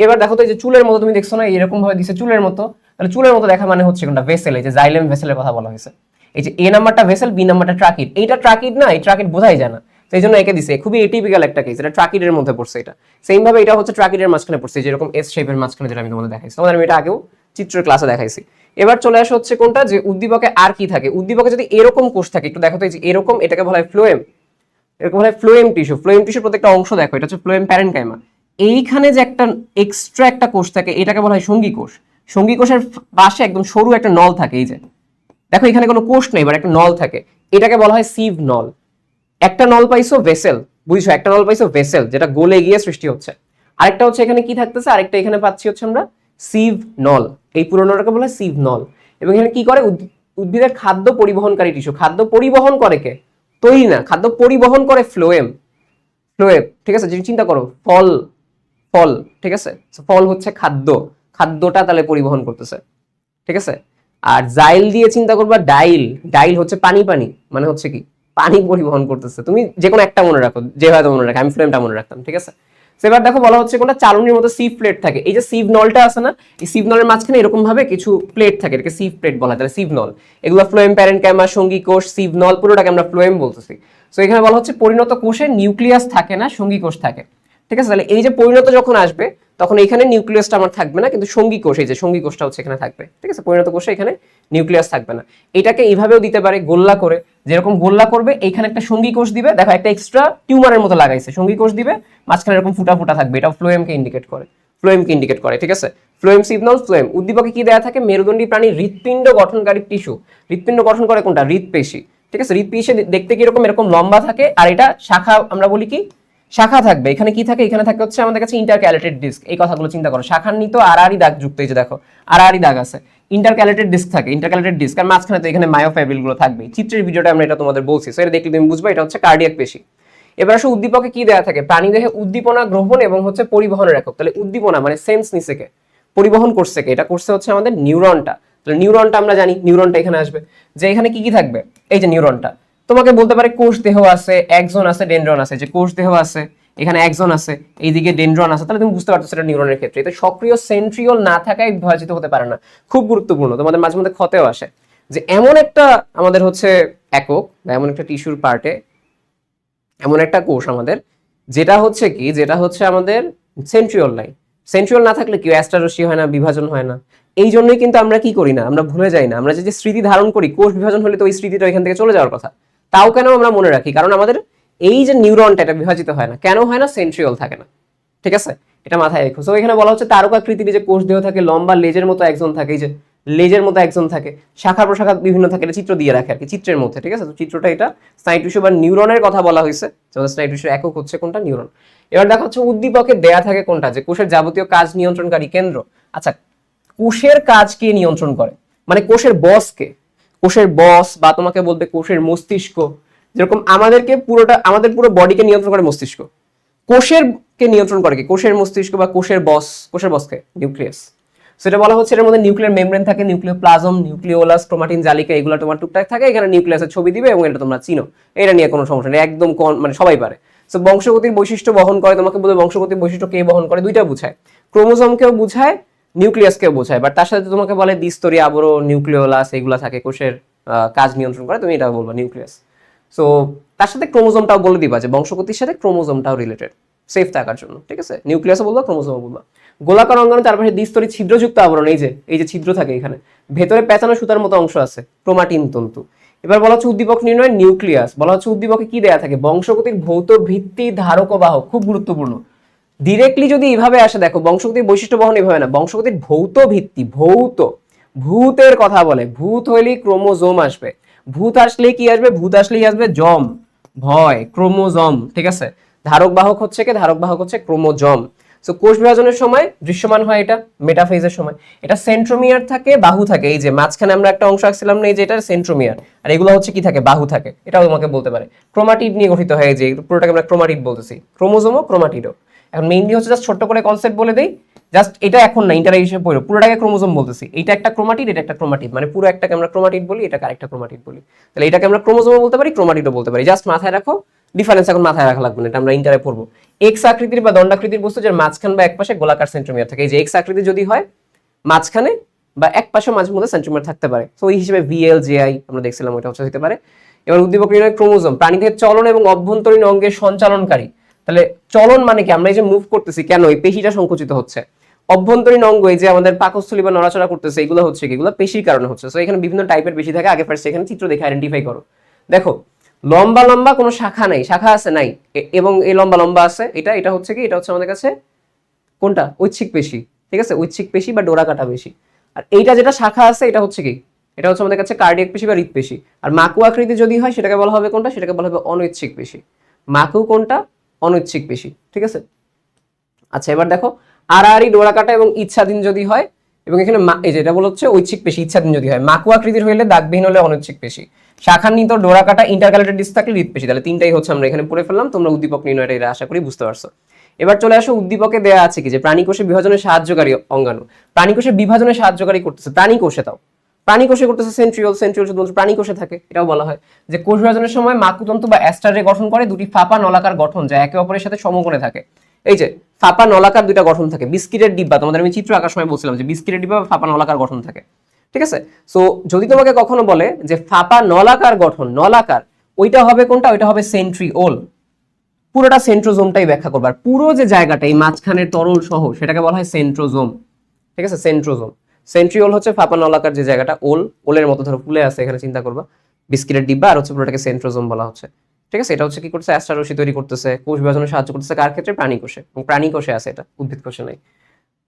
এবার দেখো তো এই যে চুলের মতো তুমি দেখছো না, এরকম ভাবে দিছে চুলের মতো, তাহলে চুলের মতো দেখা মানে হচ্ছে কোনটা, ভেসেল। এই যে জাইলেম ভেসেলের কথা বলা হয়েছে, এই যে এ নাম্বারটা ভেসেল, বি নাম্বারটা ট্রাকিড। এইটা ট্রাকিড না, এই ট্রাকিড বোঝাই যায় না, সেই জন্য একে দিছে। খুবই এটিপিক্যাল একটা কেস, এটা ট্রাকিডের মধ্যে পড়ছে। এটা সেম ভাবে এটা হচ্ছে ট্রাকিডের মাঝখানে পড়ছে, যেরকম এস শেপের মাঝখানে, যেটা আমি তোমাদের দেখাইছি, তোমাদের আমি এটা আগেও চিত্রের ক্লাসে দেখাইছি। এবার চলে আসা হচ্ছে কোনটা, যে উদ্দীপকে আর কি থাকে। উদ্দীপকে যদি এরকম কোষ থাকে, একটু দেখো তো, এই যে এরকম, এটাকে বলা হয় ফ্লোয়েম, এরকম হয় ফ্লোয়েম টিস্যু। ফ্লোয়েম টিস্যুর প্রত্যেকটা অংশ দেখো, এটা হচ্ছে ফ্লোয়েম প্যারেনকাইমা। এইখানে যে একটা এক্সট্রা একটা কোষ থাকে, এটাকে বলা হয় সঙ্গী কোষ। সঙ্গী কোষের পাশে একদম সরু একটা নল থাকে, এই যে দেখো এখানে কোনো কোষ নেই, এবার একটা নল থাকে, এটাকে বলা হয় সিভ নল। একটা নল পাইছো ভেসেল, বুঝছো, একটা নল পাইছো ভেসেল, যেটা গলে গিয়ে সৃষ্টি হচ্ছে। আরেকটা হচ্ছে এখানে কি থাকতেছে, আরেকটা এখানে পাচ্ছি হচ্ছে আমরা সিভ নল, এই পুরোনোটাকে বলা হয় সিভ নল। এবং এখানে কি করে, উদ্ভিদের খাদ্য পরিবহনকারী টিস্যু। খাদ্য পরিবহন করে কে, তৈরি না, খাদ্য পরিবহন করে ফ্লোয়েম। ফ্লোয়েম, ঠিক আছে, যদি চিন্তা করো ফল, ফল, ঠিক আছে, ফল হচ্ছে খাদ্য, খাদ্যটা তাহলে পরিবহন করতেছে। ঠিক আছে, আর জাইল দিয়ে চিন্তা করবা ডাইল, ডাইল হচ্ছে পানি, পানি মানে হচ্ছে কি পানি পরিবহন করতেছে। তুমি যে কোনো একটা মনে রাখো, যে হয়তো মনে রাখো, আমি ফ্লেমটা মনে রাখতাম। ঠিক আছে, এবার দেখো বলা হচ্ছে কোনটা, চালনির মতো সিভ প্লেট থাকে। এই যে সিভ নলটা আছে না, এই সিভ নলের মাঝখানে এরকম ভাবে কিছু প্লেট থাকে, এটাকে সিভ প্লেট বলা হয়, তাহলে সিভ নল। এগুলো ফ্লোয়েম প্যারেনকাইমা, সঙ্গী কোষ, সিভ নল, পুরোটাকে আমরা ফ্লোয়েম বলতেছি। তো এখানে বলা হচ্ছে পরিণত কোষে নিউক্লিয়াস থাকে না, সঙ্গী কোষ থাকে। ঠিক আছে, তাহলে এই যে পরিণত যখন আসবে তখন এখানে নিউক্লিয়াসটা আমার থাকবে না, কিন্তু সঙ্গী কোষ, এই যে সঙ্গী কোষটা হচ্ছে এখানে থাকবে। ঠিক আছে, পরিণত কোষে এখানে নিউক্লিয়াস থাকবে না। এটাকে এইভাবেও দিতে পারে গোল্লা করে, যেরকম গোল্লা করবে এইখানে একটা সঙ্গী কোষ দিবে, দেখো একটা এক্সট্রা টিউমারের মতো লাগাইছে, সঙ্গী কোষ দিবে, মাঝখানে এরকম ফুটা ফুটা থাকবে, এটা ফ্লোয়েমকে ইন্ডিকেট করে, ফ্লোয়েমকে ইন্ডিকেট করে। ঠিক আছে, ফ্লোয়েম সিগন্যাল, ফ্লোয়েম। উদ্দীপকে কি দেয়া থাকে, মেরুদণ্ডী প্রাণী হৃৎপিণ্ড গঠনকারী টিস্যু। হৃৎপিণ্ড গঠন করে কোনটা, হৃৎপেশি। ঠিক আছে, হৃৎপেশি দেখতে কি এরকম, এরকম লম্বা থাকে, আর এটা শাখা, আমরা বলি কি শাখা থাকবে। এখানে কি থাকে, এখানে থাকে হচ্ছে আমাদের কাছে ইন্টারক্যালেটেড ডিস্ক। এই কথাগুলো চিন্তা করো, শাখান্বিত আড়াআড়ি দাগ যুক্ত, এই যে দেখো আড়াআড়ি দাগ আছে, ইন্টারক্যালেটেড ডিস্ক থাকে, ইন্টারক্যালেটেড ডিস্ক। আর মাঝখানে তো এখানে মায়োফাইব্রিল গুলো থাকবে, চিত্রের ভিডিওটা আমরা এটা তোমাদের বলছি, সো এটা দেখলে তুমি বুঝবে এটা হচ্ছে কার্ডিয়াক পেশি। এবার আসলে উদ্দীপকে কি দেয়া থাকে, প্রাণীদেহে উদ্দীপনা গ্রহণ এবং হচ্ছে পরিবহনের একক। তাহলে উদ্দীপনা মানে সেন্স নিছে কে, পরিবহন করছে কে, এটা করছে হচ্ছে আমাদের নিউরনটা। তাহলে নিউরনটা আমরা জানি, নিউরনটা এখানে আসবে, যে এখানে কি কি থাকবে, এই যে নিউরনটা। তোমাকে বলতে পারে কোষ দেহ আছে, একজন আছে, ডেনড্রন আছে, যে কোষ দেহ আছে, এখানে একজন আছে, এইদিকে ডেনড্রন আছে, তাহলে তুমি বুঝতে পারছো সেটা নিউরনের ক্ষেত্রে। এটা সক্রিয় সেন্ট্রিওল না থাকায় বিভাজিত হতে পারে না। খুব গুরুত্বপূর্ণ, তোমাদের মাঝে মধ্যে ক্ষতেও আসে, যে এমন একটা আমাদের হচ্ছে একক বা এমন একটা টিস্যুর পার্টে এমন একটা কোষ আমাদের, যেটা হচ্ছে কি, যেটা হচ্ছে আমাদের সেন্ট্রিওল নাই। সেন্ট্রিওল না থাকলে কি অ্যাস্টারসি হয় না, বিভাজন হয় না। এই জন্যই কিন্তু আমরা কি করি না, আমরা ভুলে যাই না, আমরা যে স্মৃতি ধারণ করি, কোষ বিভাজন হলে তো ওই স্মৃতিটা এখান থেকে চলে যাওয়ার কথা, তাও কেন আমরা মনে রাখি, কারণ আমাদের এই যে নিউরনটা এটা বিভাজিত হয় না, কেন হয় না? সেন্ট্রিওল থাকে না, ঠিক আছে, এটা মাথায় রেখো। সো এখানে বলা হচ্ছে তারকাকৃতির যে কোষ দেহ থাকে, লম্বা লেজের মতো একজন থাকে, এই যে লেজের মতো একজন থাকে, শাখা প্রশাখা বিভিন্ন থাকে, এটা চিত্র দিয়ে রাখে আর কি, চিত্রের মধ্যে, ঠিক আছে। তো চিত্রটা এটা স্নায়ু টিস্যু বা নিউরনের কথা বলা হয়েছে, যেমন স্নায়ু টিস্যুর একক হচ্ছে কোনটা? নিউরন। এবার দেখা হচ্ছে উদ্দীপকের দেয়া থাকে কোনটা? যে কোষের যাবতীয় কাজ নিয়ন্ত্রণকারী কেন্দ্র। আচ্ছা, কোষের কাজ কে নিয়ন্ত্রণ করে, মানে কোষের বস কে? কোষের বস বা তোমাকে বলবে কোষের মস্তিষ্ক, যেরকম আমাদেরকে পুরোটা, আমাদের পুরো বডিকে নিয়ন্ত্রণ করে মস্তিষ্ক, কোষের কে নিয়ন্ত্রণ করে কি? কোষের মস্তিষ্ক বা কোষের বস, কোষের বসকে নিউক্লিয়াস। সেটা বলা হচ্ছে এর মধ্যে নিউক্লিয়ার মেমব্রেন থাকে, নিউক্লিওপ্লাজম, নিউক্লিওলাস, ক্রোমাটিন জালিকা, এগুলো তোমার টুকটাক থাকে। এখানে নিউক্লিয়াসের ছবি দিবে এবং এটা তোমরা চিনো, এটা নিয়ে কোনো সমস্যা নেই, একদম মানে সবাই পারে। সো বংশগতির বৈশিষ্ট্য বহন করে, তোমাকে বলবে বংশগতির বৈশিষ্ট্য কে বহন করে, দুইটা বুঝায়, ক্রোমোজোমকেও বুঝায়, নিউক্লিয়াসকেও বোঝায়। বাট তার সাথে তোমাকে বলে দ্বিস্তরী আবরণ, নিউক্লিওলাস, এগুলো থাকে কোষের কাজ নিয়ন্ত্রণ করে, তুমি এটা বলবা নিউক্লিয়াস। সো তার সাথে ক্রোমোজোমটাও বলে দিবা যে বংশগতির সাথে ক্রোমোজোমটাও রিলেটেড, সেফ থাকার জন্য, ঠিক আছে। নিউক্লিয়াসও বলবা, ক্রোমোজোমও বলবা। গোলাকার অঙ্গাণু, তারপরে দ্বিস্তরী ছিদ্রযুক্ত আবরণ, এই যে ছিদ্র থাকে এখানে, ভেতরে পেঁচানো সুতার মতো অংশ আছে, ক্রোমাটিন তন্তু। এবার বলা হচ্ছে উদ্দীপক নির্ণয়, নিউক্লিয়াস। বলা হচ্ছে উদ্দীপকে কি দেয়া থাকে? বংশগতির ভৌত ভিত্তি, ধারক ও বাহক, খুব গুরুত্বপূর্ণ। ডিরেক্টলি যদি এইভাবে আসে, দেখো বংশগতির বৈশিষ্ট্য বহন এভাবে না, বংশগতির ভৌত ভিত্তি, ভৌত, ভূতের কথা বলে, ভূত হইলেই ক্রোমোজোম আসবে, ভূত আসলেই কি আসবে? ভূত আসলেই আসবে জম, ভয়, ক্রোমোজোম, ঠিক আছে। ধারক বাহক হচ্ছে কি? ধারক বাহক হচ্ছে ক্রোমোজোম। সো কোষ বিভাজনের সময় দৃশ্যমান হয় এটা মেটাফেজের সময়, এটা সেন্ট্রোমিয়ার থাকে, বাহু থাকে, এই যে মাঝখানে আমরা একটা অংশ আঁকছিলাম না, এই যে এটা সেন্ট্রোমিয়ার, আর এগুলো হচ্ছে কি থাকে? বাহু থাকে, এটাও তোমাকে বলতে পারে। ক্রোমাটিড নিয়ে গঠিত হয়, যে পুরোটাকে আমরা ক্রোমাটিড বলতেছি, ক্রোমোজোমও ক্রোমাটিডও। এখন মেইনলি হচ্ছে জাস্ট ছোট্ট করে কনসেপ্ট বলে দেই, জাস্ট এটা এখন না, ইন্টার হিসেবে পড়ো, পুরোটাকে ক্রোমোজোম বলতেছি, এটা একটা ক্রোমাটিড, এটা একটা ক্রোমাটিড, মানে পুরো একটাকে আমরা ক্রোমাটিড বলি, এটাকে আরেকটা ক্রোমাটিড বলি। তাহলে এটাকে আমরা ক্রোমোজোমও বলতে পারি, ক্রোমাটিডও বলতে পারি, জাস্ট মাথায় রাখো ডিফারেন্স, এখন মাথায় রাখা লাগবে না, এটা আমরা ইন্টারে পড়বো। এক্স আকৃতির বা দণ্ডাকৃতির বস্তু যার মাঝখান বা একপাশে গোলাকার সেন্ট্রোমিয়ার থাকে, এই যে এক্স আকৃতি যদি হয়, মাঝখানে বা এক পাশে মাঝে মধ্যে সেন্ট্রোমিয়ার থাকতে পারে, তো ওই হিসেবে ভিএল জেআই আমরা দেখছিলাম, ওইটা হচ্ছে হতে পারে। এবার উদ্দীপক নির্ণয়, ক্রোমোজোম প্রাণীদের চলন এবং অভ্যন্তরীণ অঙ্গের সঞ্চালনকারী। তাহলে চলন মানে কি? আমরা এই যে মুভ করতেছি, কেন? এই পেশিটা সংকুচিত হচ্ছে। অভ্যন্তরীণ অঙ্গ, এই যে আমাদের পাকস্থলী বা নড়াচড়া করতেছে, এগুলো হচ্ছে কি? এগুলো পেশির কারণে হচ্ছে। সো এখানে বিভিন্ন টাইপের পেশি থাকে, আগে ফার্স্ট এখানে চিত্র দেখে আইডেন্টিফাই করো। দেখো লম্বা লম্বা কোনো শাখা নাই, শাখা আছে নাই, এবং এই লম্বা লম্বা আছে, এটা হচ্ছে কি? এটা হচ্ছে আমাদের কাছে কোনটা? ঐচ্ছিক পেশি, ঠিক আছে, ঐচ্ছিক পেশি বা ডোরা কাটা পেশি। আর এইটা যেটা শাখা আছে, এটা হচ্ছে কি? এটা হচ্ছে আমাদের কাছে কার্ডিয়াক পেশি বা হৃৎপেশি। আর মাকু আকৃতি যদি হয়, সেটাকে বলা হবে কোনটা? সেটাকে বলা হবে অনৈচ্ছিক পেশি। মাকু কোনটা? অনৈচ্ছিক পেশি, ঠিক আছে। আচ্ছা, এবার দেখো আড়াআড়ি, ডোরা কাটা এবং ইচ্ছাধীন যদি হয়, এবং এখানে এই যেটা বলা হচ্ছে ঐচ্ছিক পেশি, ইচ্ছাধীন যদি হয়। মাকু আকৃতির হইলে, দাগবিহীন হলে অনৈচ্ছিক পেশি, শাখান্বিত, ডোরা কাটা, ইন্টারক্যালেটেড ডিস্ক থাকলে হৃৎপেশি। তাহলে তিনটাই হচ্ছে আমরা এখানে পড়ে ফেললাম, তোমরা উদ্দীপক নির্ণয়টা এটা আশা করি বুঝতে পারছো। এবার চলে আসো, উদ্দীপকে দেয়া আছে কি? যে প্রাণীকোষে বিভাজনে সাহায্যকারী অঙ্গাণু, প্রাণীকোষে বিভাজনে সাহায্যকারী করতেছে, প্রাণীকোষে, তাও প্রাণীকোষে করতেছে সেন্ট্রিওল, সেন্ট্রিওল শুধুমাত্র প্রাণীকোষে থাকে। এটাও বলা হয় যে কোষ বিভাজনের সময় মাকুতন্তু বা অ্যাস্টারে গঠন করে দুটি ফাঁপা নলাকার গঠন, যা একে অপরের সাথে সমকোণে থাকে। এই যে ফাঁপা নলাকার দুইটা গঠন থাকে, বিস্কিটের ডিব্বা, তোমাদের আমি চিত্র আঁকার সময় বলছিলাম যে বিস্কিটের ডিব্বা বা ফাঁপা নলাকার গঠন থাকে, ঠিক আছে। সো যদি তোমাকে কখনো বলে যে ফাঁপা নলাকার গঠন, নলাকার, ওইটা হবে কোনটা? ওইটা হবে সেন্ট্রিওল। পুরোটা সেন্ট্রোজোমটাই ব্যাখ্যা করবার, পুরো যে জায়গাটা এই মাঝখানের তরল সহ, সেটাকে বলা হয় সেন্ট্রোজোম, ঠিক আছে, সেন্ট্রোজোম। সেন্ট্রিওল হচ্ছে ফাঁপা নলাকার যে জায়গাটা, ওলের মতো ধরো ফুলে আছে, এখানে চিন্তা করবা বিস্কিটের ডিব্বা, আর হচ্ছে পুরোটাকে সেন্ট্রোজোম বলা হচ্ছে, ঠিক আছে। এটা হচ্ছে কি করতেছে? অ্যাস্টার রশ্মি তৈরি করতেছে, কোষ বিভাজনে সাহায্য করতেছে, কার ক্ষেত্রে? প্রাণী কোষে, এবং প্রাণী কোষে আছে এটা, উদ্ভিদ কোষে নাই।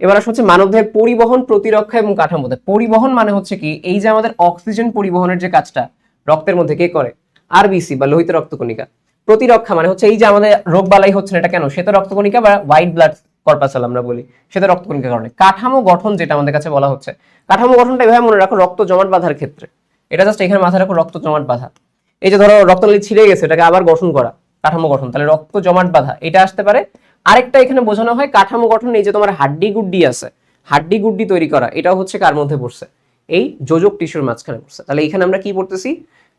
এবার আসলে হচ্ছে মানবদেহের পরিবহন, প্রতিরক্ষা এবং কাঠামোতে। পরিবহন মানে হচ্ছে কি? এই যে আমাদের অক্সিজেন পরিবহনের যে কাজটা রক্তের মধ্যে কে করে? আরবিসি বা লোহিত রক্তকণিকা। প্রতিরক্ষা মানে হচ্ছে এই যে আমাদের রোগ বালাই হচ্ছে না, এটা কেন? শ্বেত রক্তকণিকা বা হোয়াইট ব্লাড কর্পাসাল আমরা বলি, শ্বেত রক্তকণিকার কারণে। কাঠামো গঠন যেটা আমাদের কাছে বলা হচ্ছে, কাঠামো গঠনটা এভাবে মনে রাখো, রক্ত জমাট বাঁধার ক্ষেত্রে, এটা জাস্ট এখানে মাথায় রাখো, রক্ত জমাট বাঁধা। এই যে ধরো রক্তনালী ছিঁড়ে গেছে, এটাকে আবার গঠন করা, কাঠামো গঠন, তাহলে রক্ত জমাট বাঁধা এটা আসতে পারে। আরেকটা এখানে বোঝানো হয় কাঠামো গঠন, এই যে তোমার হাড্ডি গুড্ডি আছে, হাড্ডি গুড্ডি তৈরি করা, এটাও হচ্ছে কার মধ্যে পড়ছে? এই যোজক টিস্যুর মাঝখানে পড়ছে। তাহলে এখানে আমরা কি পড়তেছি?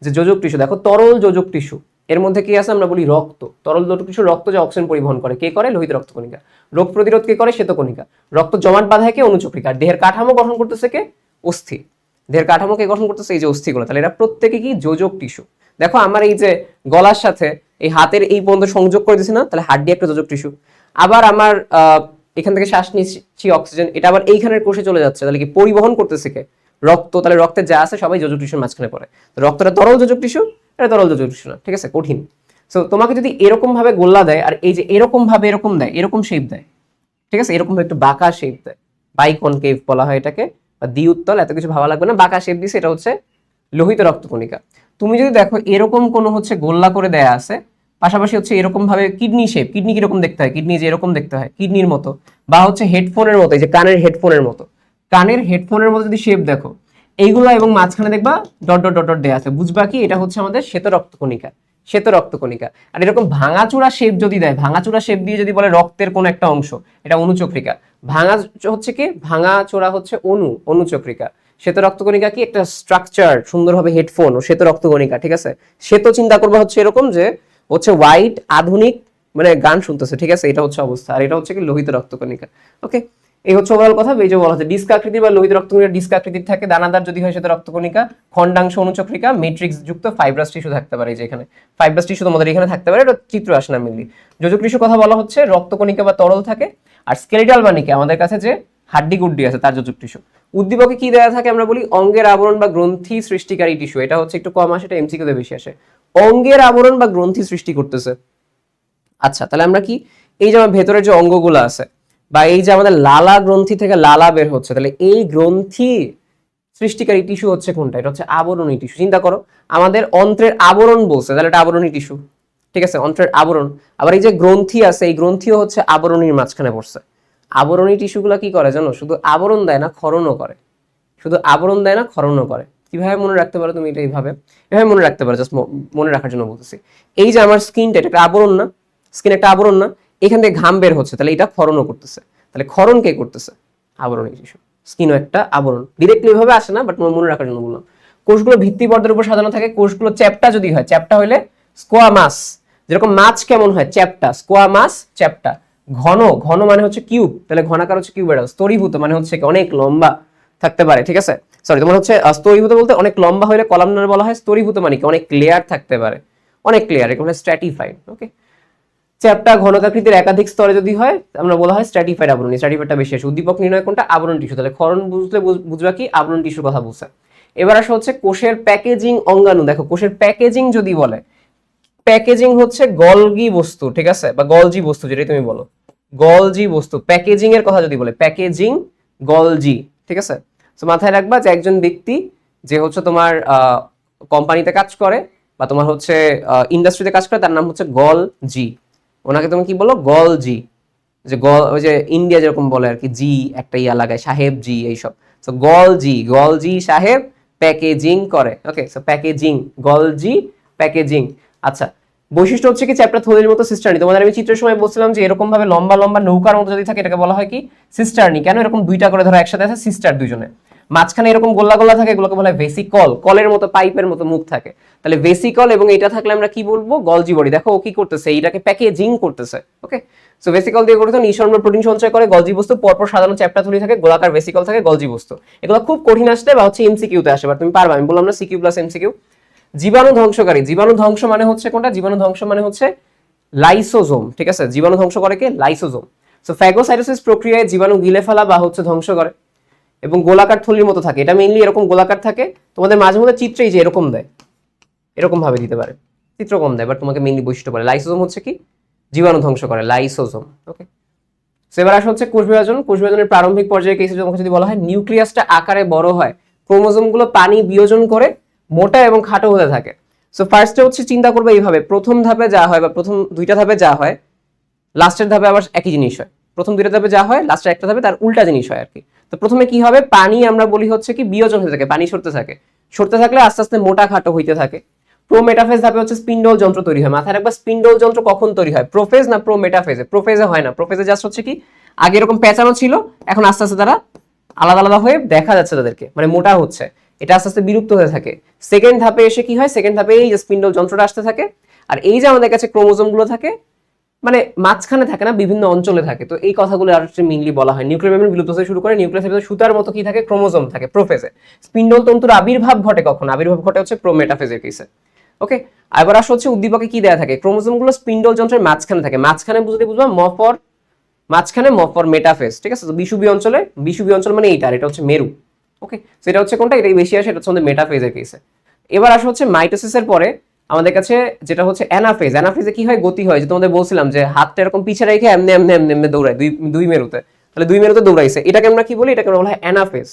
যে যোজক টিস্যু, দেখো তরল যোজক টিস্যু, এর মধ্যে কি আছে? আমরা বলি রক্ত। তরল যোজক টিস্যু, রক্ত যে অক্সিজেন পরিবহন করে, কে করে? লোহিত রক্তকণিকা। রোগ প্রতিরোধ কে করে? শ্বেতকণিকা। রক্ত জমাট বাঁধায় কে? অনুচক্রিকা। দেহের কাঠামো গঠন করতেছে কে? অস্থি। দেহের কাঠামো কে গঠন করতেছে? এই যে অস্থিগুলো। তাহলে এরা প্রত্যেকে কি? যোজক টিস্যু। দেখো আমার এই যে গলার সাথে এই হাতের এই পর্যন্ত সংযোগ করে দিছি না, তাহলে হাড্ডি একটা যোজক টিস্যু। আবার আমার এখান থেকে শ্বাস নিচ্ছি অক্সিজেন, এটা আবার এইখানের কোষে চলে যাচ্ছে, তাহলে কি পরিবহন করতেছে কে? রক্ত। তাহলে রক্তে যা আছে সবাই যোজক টিস্যুর মাঝখানে পড়ে। রক্তটা তরল যোজক টিস্যু, এটা তরল যোজক টিস্যু না, ঠিক আছে, কঠিন। সো তোমাকে যদি এরকম ভাবে গোল্লা দেয় আর এই যে এরকম ভাবে এরকম দেয়, এরকম শেপ দেয়, ঠিক আছে, এরকম একটু বাঁকা শেপ দেয়, বাইকনকেভ বলা হয় এটাকে, বা দ্বিউত্তল, এত কিছু ভাবা লাগবে না, বাঁকা শেপ দিছে, এটা হচ্ছে লোহিত রক্তকণিকা। তুমি যদি দেখো এরকম কোনো হচ্ছে গোল্লা করে দেয়া আছে, পাশাপাশি হচ্ছে এরকম ভাবে কিডনি শেপ, কিডনি কিরকম দেখতে হয়, কিডনি যে এরকম দেখতে হয় কিডনির মতো, বা হচ্ছে হেডফোনের মতো, এই যে কানের হেডফোনের মতো, কানের হেডফোনের মতো যদি শেপ দেখো এইগুলো, এবং মাঝখানে দেখবা ডট ডট ডট ডট দেয়া আছে, বুঝবা কি এটা হচ্ছে আমাদের শ্বেত রক্তকণিকা, শ্বেত রক্তকণিকা। আর এরকম ভাঙাচোরা শেপ যদি দেয়, ভাঙাচোরা শেপ দিয়ে যদি বলে রক্তের কোন একটা অংশ, এটা অনুচক্রিকা। ভাঙা হচ্ছে কি, ভাঙাচোরা হচ্ছে অনুচক্রিকা। শ্বেত রক্তকণিকা কি একটা স্ট্রাকচার, সুন্দরভাবে হেডফোন ও শ্বেত রক্তকণিকা, ঠিক আছে। শ্বেত চিন্তা করবা হচ্ছে এরকম যে হচ্ছে হোয়াইট আধুনিক মানে গান শুনতেছে, ঠিক আছে, এটা হচ্ছে অবস্থা। আর এটা হচ্ছে কি লোহিত রক্তকণিকা। ওকে, এই হচ্ছে ওভারঅল কথা। এই যে বলা হচ্ছে ডিস্ক আকৃতি বা লোহিত রক্তকণিকা ডিস্ক আকৃতির থাকে, দানাদার যদি হয় সেটা রক্তকণিকা, খণ্ডাংশ অনুচক্রিকা, মেট্রিক্স যুক্ত ফাইব্রাস টিস্যু থাকতে পারে। যে এখানে ফাইব্রাস টিস্যু তোমাদের এখানে থাকতে পারে, এটা চিত্র আসে না মেনলি। যোজক টিস্যু কথা বলা হচ্ছে রক্তকণিকা বা তরল থাকে, আর স্কেলিটাল বানিকে আমাদের কাছে যে হাড্ডি গুড্ডি আছে তার যোজক টিস্যু। উদ্দীপকে কি দেওয়া থাকে আমরা বলি অঙ্গের আবরণ বা গ্রন্থি সৃষ্টিকারী টিস্যু, এটা হচ্ছে একটু কম আসে, এটা এমসিকিউ তে বেশি আসে। অঙ্গের আবরণ বা গ্রন্থি সৃষ্টি করতেছে। আচ্ছা, তাহলে আমরা কি, এই যে আমার ভেতরের যে অঙ্গগুলো আছে, বা এই যে আমাদের লালা গ্রন্থি থেকে লালা বের হচ্ছে, তাহলে এই গ্রন্থি সৃষ্টিকারী টিস্যু হচ্ছে কোনটা, এটা হচ্ছে আবরণী টিস্যু। চিন্তা করো, আমাদের অন্ত্রের আবরণ বলছে, তাহলে এটা আবরণী টিস্যু, ঠিক আছে, অন্ত্রের আবরণ। আবার এই যে গ্রন্থি আছে, এই গ্রন্থিও হচ্ছে আবরণীর মাঝখানে পড়ছে। আবরণী টিস্যুগুলো কি করে জানো, শুধু আবরণ দেয় না, ক্ষরণও করে, শুধু আবরণ দেয় না, ক্ষরণও করে। কিভাবে মনে রাখতে পারো তুমি এটা, এইভাবে এভাবে মনে রাখতে পারো, জাস্ট মনে রাখার জন্য বলতেছি। এই যে আমার স্কিনটা, এটা একটা আবরণ না, স্কিন একটা আবরণ না, এখান থেকে ঘাম বের হচ্ছে, তাহলে এটা ক্ষরণও করতেছে। তাহলে ক্ষরণ কে করতেছে, আবরণী টিস্যু। স্কিনও একটা আবরণ, ডিরেক্টলি ভাবে আসে না, বাট মনে রাখার জন্য বললাম। কোষগুলো ভিত্তি পর্দার উপর সাজানো থাকে, কোষগুলো চ্যাপ্টা যদি হয়, চ্যাপ্টা হইলে স্কোয়ামাস, যেরকম মাছ কেমন হয় চ্যাপ্টা, স্কোয়ামাস চ্যাপ্টা। ঘন, ঘন মানে হচ্ছে কিউব, তাহলে ঘনাকার হচ্ছে কিউব। এটা স্তরীভূত মানে হচ্ছে অনেক লম্বা থাকতে পারে, ঠিক আছে। সরি, তোমার হচ্ছে স্তরীভূত বলতে অনেক লম্বা হলে কলামনার বলা হয়, স্তরীভূত মানে কি অনেক লেয়ার থাকতে পারে, অনেক লেয়ার, এটা হলো স্ট্র্যাটিফাইড। ওকে, চ্যাপ্টা ঘনকাকৃতির একাধিক স্তরে যদি হয় আমরা বলা হয় স্ট্র্যাটিফাইড আবরণী, স্ট্র্যাটিফাইডটা বেশি আসে। উদ্দীপক নির্ণয় কোনটা, আবরণ টিস্যু। তাহলে ক্ষরণ বুঝলে বুঝবা কি আবরণ টিস্যুর কথা বলছে। এবার আসা হচ্ছে কোষের প্যাকেজিং অঙ্গাণু। দেখো কোষের প্যাকেজিং যদি বলে, প্যাকেজিং হচ্ছে গলগি বস্তু, ঠিক আছে, বা গলজি বস্তু, যেটাই তুমি বলো গলজি বস্তু। প্যাকেজিং এর কথা যদি বলে, প্যাকেজিং গলজি, ঠিক আছে। তো মাথায় রাখবা যে একজন ব্যক্তি যে হচ্ছে তোমার কোম্পানিতে কাজ করে বা তোমার হচ্ছে ইন্ডাস্ট্রিতে কাজ করে, তার নাম হচ্ছে গলজি। ওনাকে তুমি কি বলো, গলজি। যে ওই যে ইন্ডিয়া যেরকম বলে আর কি, জি একটা ইয়া লাগায়, সাহেব জি, এইসব। তো গলজি, গলজি সাহেব প্যাকেজিং করে। ওকে, সো প্যাকেজিং, গলজি প্যাকেজিং। আচ্ছা, বৈশিষ্ট্য হচ্ছে কি চ্যাপ্টার থলির মতো সিস্টারনি। তোমাদের আমি চিত্রের সময় বলছিলাম যে এরকম ভাবে লম্বা লম্বা নৌকার মতো যদি থাকে, এটাকে বলা হয় কি সিস্টারনি। কেন, এরকম দুইটা করে ধরো একসাথে আছে, সিস্টার দুইজনে, মাঝখানে এরকম গোল্লা গোল্লা থাকে, এগুলোকে বলা হয় ভেসিকল, কলের মতো পাইপের মতো মুখ থাকে। তাহলে ভেসিকল এবং এটা থাকলে আমরা কি বলবো, গলজি বডি। দেখো ও কি করতেছে, এইটাকে প্যাকেজিং করতেছে। ওকে, সো ভেসিকল দিয়ে করতে নিঃসরণ প্রোটিন সঞ্চয় করে, গলজি বস্তু পরপর সাধারণ চ্যাপ্টা থলি থাকে, গোলাকার ভেসিকল থাকে, গলজি বস্তু। এগুলো খুব কঠিন আসলে বা হচ্ছে এমসিকিউ তে আসে, বাট তুমি পারবা, আমি বললাম না সিকিউ প্লাস এমসিকিউ। জীবাণু ধ্বংসকারী, জীবাণু ধ্বংস মানে হচ্ছে কোনটা, জীবাণু ধ্বংস মানে হচ্ছে লাইসোজোম, ঠিক আছে। জীবাণু ধ্বংস করে কে, লাইসোজোম। সো ফ্যাগোসাইটোসিস প্রক্রিয়ায় জীবাণু গিলে ফেলা বা হচ্ছে ধ্বংস করে, এবং গোলাকার থলির মতো থাকে। এটা মেইনলি এরকম গোলাকার থাকে, তোমাদের মাঝে মধ্যে চিত্রেই যে এরকম দেয়, এরকম ভাবে দিতে পারে, চিত্র কম দেয়, বাট তোমাকে মেইনলি বৈশিষ্ট্য বলে। লাইসোজোম হচ্ছে কি, জীবাণু ধ্বংস করে, লাইসোজোম। ওকে, সেবার আসা হচ্ছে কোষ বিভাজন। কোষ বিভাজনের প্রারম্ভিক পর্যায়ে কেসে তোমাকে যদি বলা হয় নিউক্লিয়াসটা আকারে বড় হয়, ক্রোমোজোমগুলো পানি বিয়োজন করে মোটা এবং খাটো হতে থাকে। সো ফার্স্টে হচ্ছে চিন্তা করবে এইভাবে, প্রথম ধাপে যা হয় বা প্রথম দুইটা ধাপে যা হয়, লাস্টের ধাপে আবার একই জিনিস হয়। প্রথম দুইটা ধাপে যা হয়, লাস্টের একটা ধাপে তার উল্টা জিনিস হয় আর কি। তো প্রথমে কি হবে, পানি আমরা বলি হচ্ছে কি বিয়োজন হতে থাকে, পানি সরতে থাকে, সরতে থাকলে আস্তে আস্তে মোটা খাটো হইতে থাকে। প্রোমেটাফেজ ধাপে হচ্ছে স্পিন্ডল যন্ত্র তৈরি হয়। মাথায় রাখবা স্পিন্ডল যন্ত্র কখন তৈরি হয়, প্রোফেজ না প্রোমেটাফেজে। প্রোফেজে হয় না, প্রোফেজে জাস্ট হচ্ছে কি আগে এরকম পেঁচানো ছিল, এখন আস্তে আস্তে তারা আলাদা আলাদা হয়ে দেখা যাচ্ছে তাদেরকে, মানে মোটা হচ্ছে, এটা আস্তে আস্তে বিলুপ্ত হয়ে থাকে। সেকেন্ড ধাপে এসে কি হয়, সেকেন্ড ধাপে এই যে স্পিন্ডল যন্ত্রটা আসতে থাকে, আর এই যে আমাদের কাছে ক্রোমোজোম গুলো থাকে, মানে মাঝখানে থাকে না, বিভিন্ন অঞ্চলে থাকে। তো এই কথাগুলো আর মেইনলি বলা হয় নিউক্লিয়ার মেমব্রেন বিলুপ্ত হতে শুরু করে, নিউক্লিয়াসের ভিতরে সুতার মতো কি থাকে, ক্রোমোজোম থাকে প্রোফেজে। স্পিন্ডল তন্তুর আবির্ভাব ঘটে কখন, আবির্ভাব ঘটে হচ্ছে প্রোমেটাফেজের কেসে। ওকে, এবার আসা হচ্ছে উদ্দীপকে কি দেয়া থাকে, ক্রোমোজোম গুলো স্পিন্ডল যন্ত্রের মাঝখানে থাকে, মাঝখানে বুঝতে বুঝবা মফর, মাঝখানে মফর মেটাফেজ, ঠিক আছে। তো বিষুবী অঞ্চলে, বিষুবী অঞ্চল মানে এইটা, আর এটা হচ্ছে মেরু। ওকে, সেটা হচ্ছে কোনটা, এটাই বেশি আসে, এটা হচ্ছে আমাদের মেটাফেজের কেসে। এবার আসা হচ্ছে মাইটোসিসের পরে আমাদের কাছে যেটা হচ্ছে অ্যানাফেজ, অ্যানাফেজে কি হয়, গতি হয়, যে তোমাদের বলছিলাম যে হাতটা এরকম পিছে রেখে এমনি এমনি এমনি এমনি দৌড়ায় দুই মেরুতে, তাহলে দুই মেরুতে দৌড়াইছে, এটাকে আমরা কি বলি, এটাকে বলা হয় অ্যানাফেজ।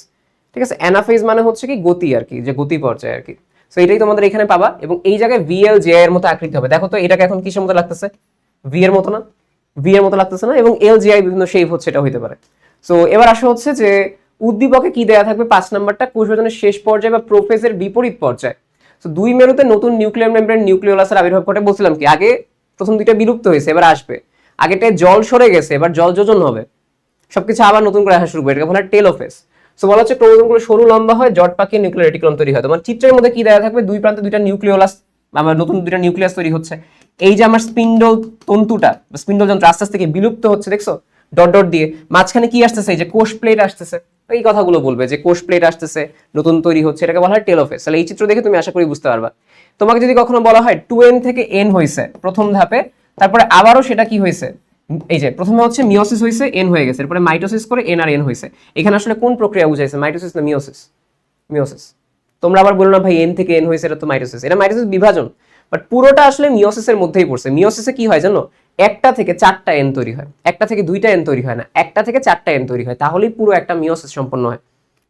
ঠিক আছে, অ্যানাফেজ মানে হচ্ছে কি গতি আর কি, যে গতি পর্যায়ে আর কি। সো এটাই তোমাদের এখানে পাবা, এবং এই জায়গায় ভিএল জে এর মতো আকৃতি হবে। দেখো তো এটাকে এখন কিসের মতো লাগতেছে, ভি এর মতো না, ভি এর মতো লাগতেছে না, এবং এল জি আই বিভিন্ন শেপ হচ্ছে, এটা হইতে পারে। সো এবার আসা হচ্ছে যে উদ্দীপকে কি দেয়া থাকবে, 5 নাম্বারটা কোষ বিভাজনের শেষ পর্যায়ে বা প্রোফেজের বিপরীত পর্যায়ে। তো দুই মেরুতে নতুন নিউক্লিয়ার মেমব্রেন নিউক্লিওলাসের আবির্ভাব ঘটে, বলছিলাম কি আগে প্রথম দুইটা বিলুপ্ত হয়েছে, এবার আসবে। আগেটায় জল সরে গেছে, এবার জল যোজন হবে, সবকিছু আবার নতুন করে আসা শুরু করবে, এটাকে বলা হয় টেলোফেজ। সো বলা হচ্ছে ক্রোমোজোমগুলো সরু লম্বা হয়, জট পাকিয়ে নিউক্লিয়ার রেটিকুলাম তৈরি হয়। তোমার চিত্রের মধ্যে কি দেওয়া থাকবে, দুই প্রান্তে দুইটা নিউক্লিওলাস, আমার নতুন দুইটা নিউক্লিয়াস তৈরি হচ্ছে। এই যে আমার স্পিন্ডল তন্তুটা, স্পিন্ডল যন্ত্র আস্তে আস্তে বিলুপ্ত হচ্ছে, দেখছো ডট ডট দিয়ে, মাঝখানে কি আসতেছে, এই যে কোষ প্লেট আসতেছে, এই কথাগুলো বলবে যে কোষ প্লেট আসতেছে, নতুন তৈরি হচ্ছে, এটাকে বলা হয় টেলোফেজ। তাহলে এই চিত্র দেখে তুমি আশা করি বুঝতে পারবা। তোমাকে যদি কখনো বলা হয় 2n থেকে n হয়েছে প্রথম ধাপে, তারপরে আবারও সেটা কি হয়েছে, এই যে প্রথমে হচ্ছে মিওসিস হয়েছে, এন হয়ে গেছে, এরপরে মাইটোসিস করে এন আর এন হয়েছে, এখানে আসলে কোন প্রক্রিয়া বুঝাইছে, মাইটোসিস না মিওসিস? মিওসিস। তোমরা আবার বলো না ভাই এন থেকে এন হয়েছে, এটা তো মাইটোসিস, এটা মাইটোসিস বিভাজন, বাট পুরোটা আসলে মিওসিসের মধ্যেই পড়ছে। মিওসিসে কি হয় জানো, একটা থেকে চারটা এন তৈরি হয়, একটা থেকে দুইটা এন তৈরি হয় না, একটা থেকে চারটা এন তৈরি হয়, তাহলেই পুরো একটা মিওসিস সম্পন্ন হয়।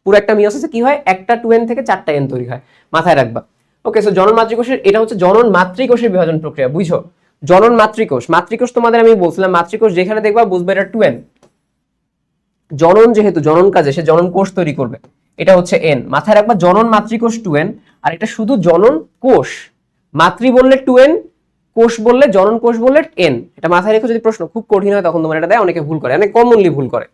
পুরো একটা মিওসিসে কি হয়, একটা 2n থেকে চারটা এন তৈরি হয়, মাথায় রাখবা। ওকে, সো জনন মাতৃকোষের, এটা হচ্ছে জনন মাতৃকোষের বিভাজন প্রক্রিয়া, বুঝো? জনন মাতৃকোষ, মাতৃকোষ তোমাদের আমি বলছিলাম, মাতৃকোষ যেখানে দেখবা বুঝবে এটা 2n। জনন যেহেতু জনন কাজে, সে জনন কোষ তৈরি করবে, এটা হচ্ছে n, মাথায় রাখবা। জনন মাতৃকোষ 2n, আর এটা শুধু জনন কোষ, মাতৃ বললে 2n, কোষ বললে জনন কোষ বললে n, এটা মাথায় রেখে যদি প্রশ্ন খুব কঠিন হয় তখন তোমার এটা দেয়, অনেকে ভুল করে, অনেক কমনলি ভুল করে।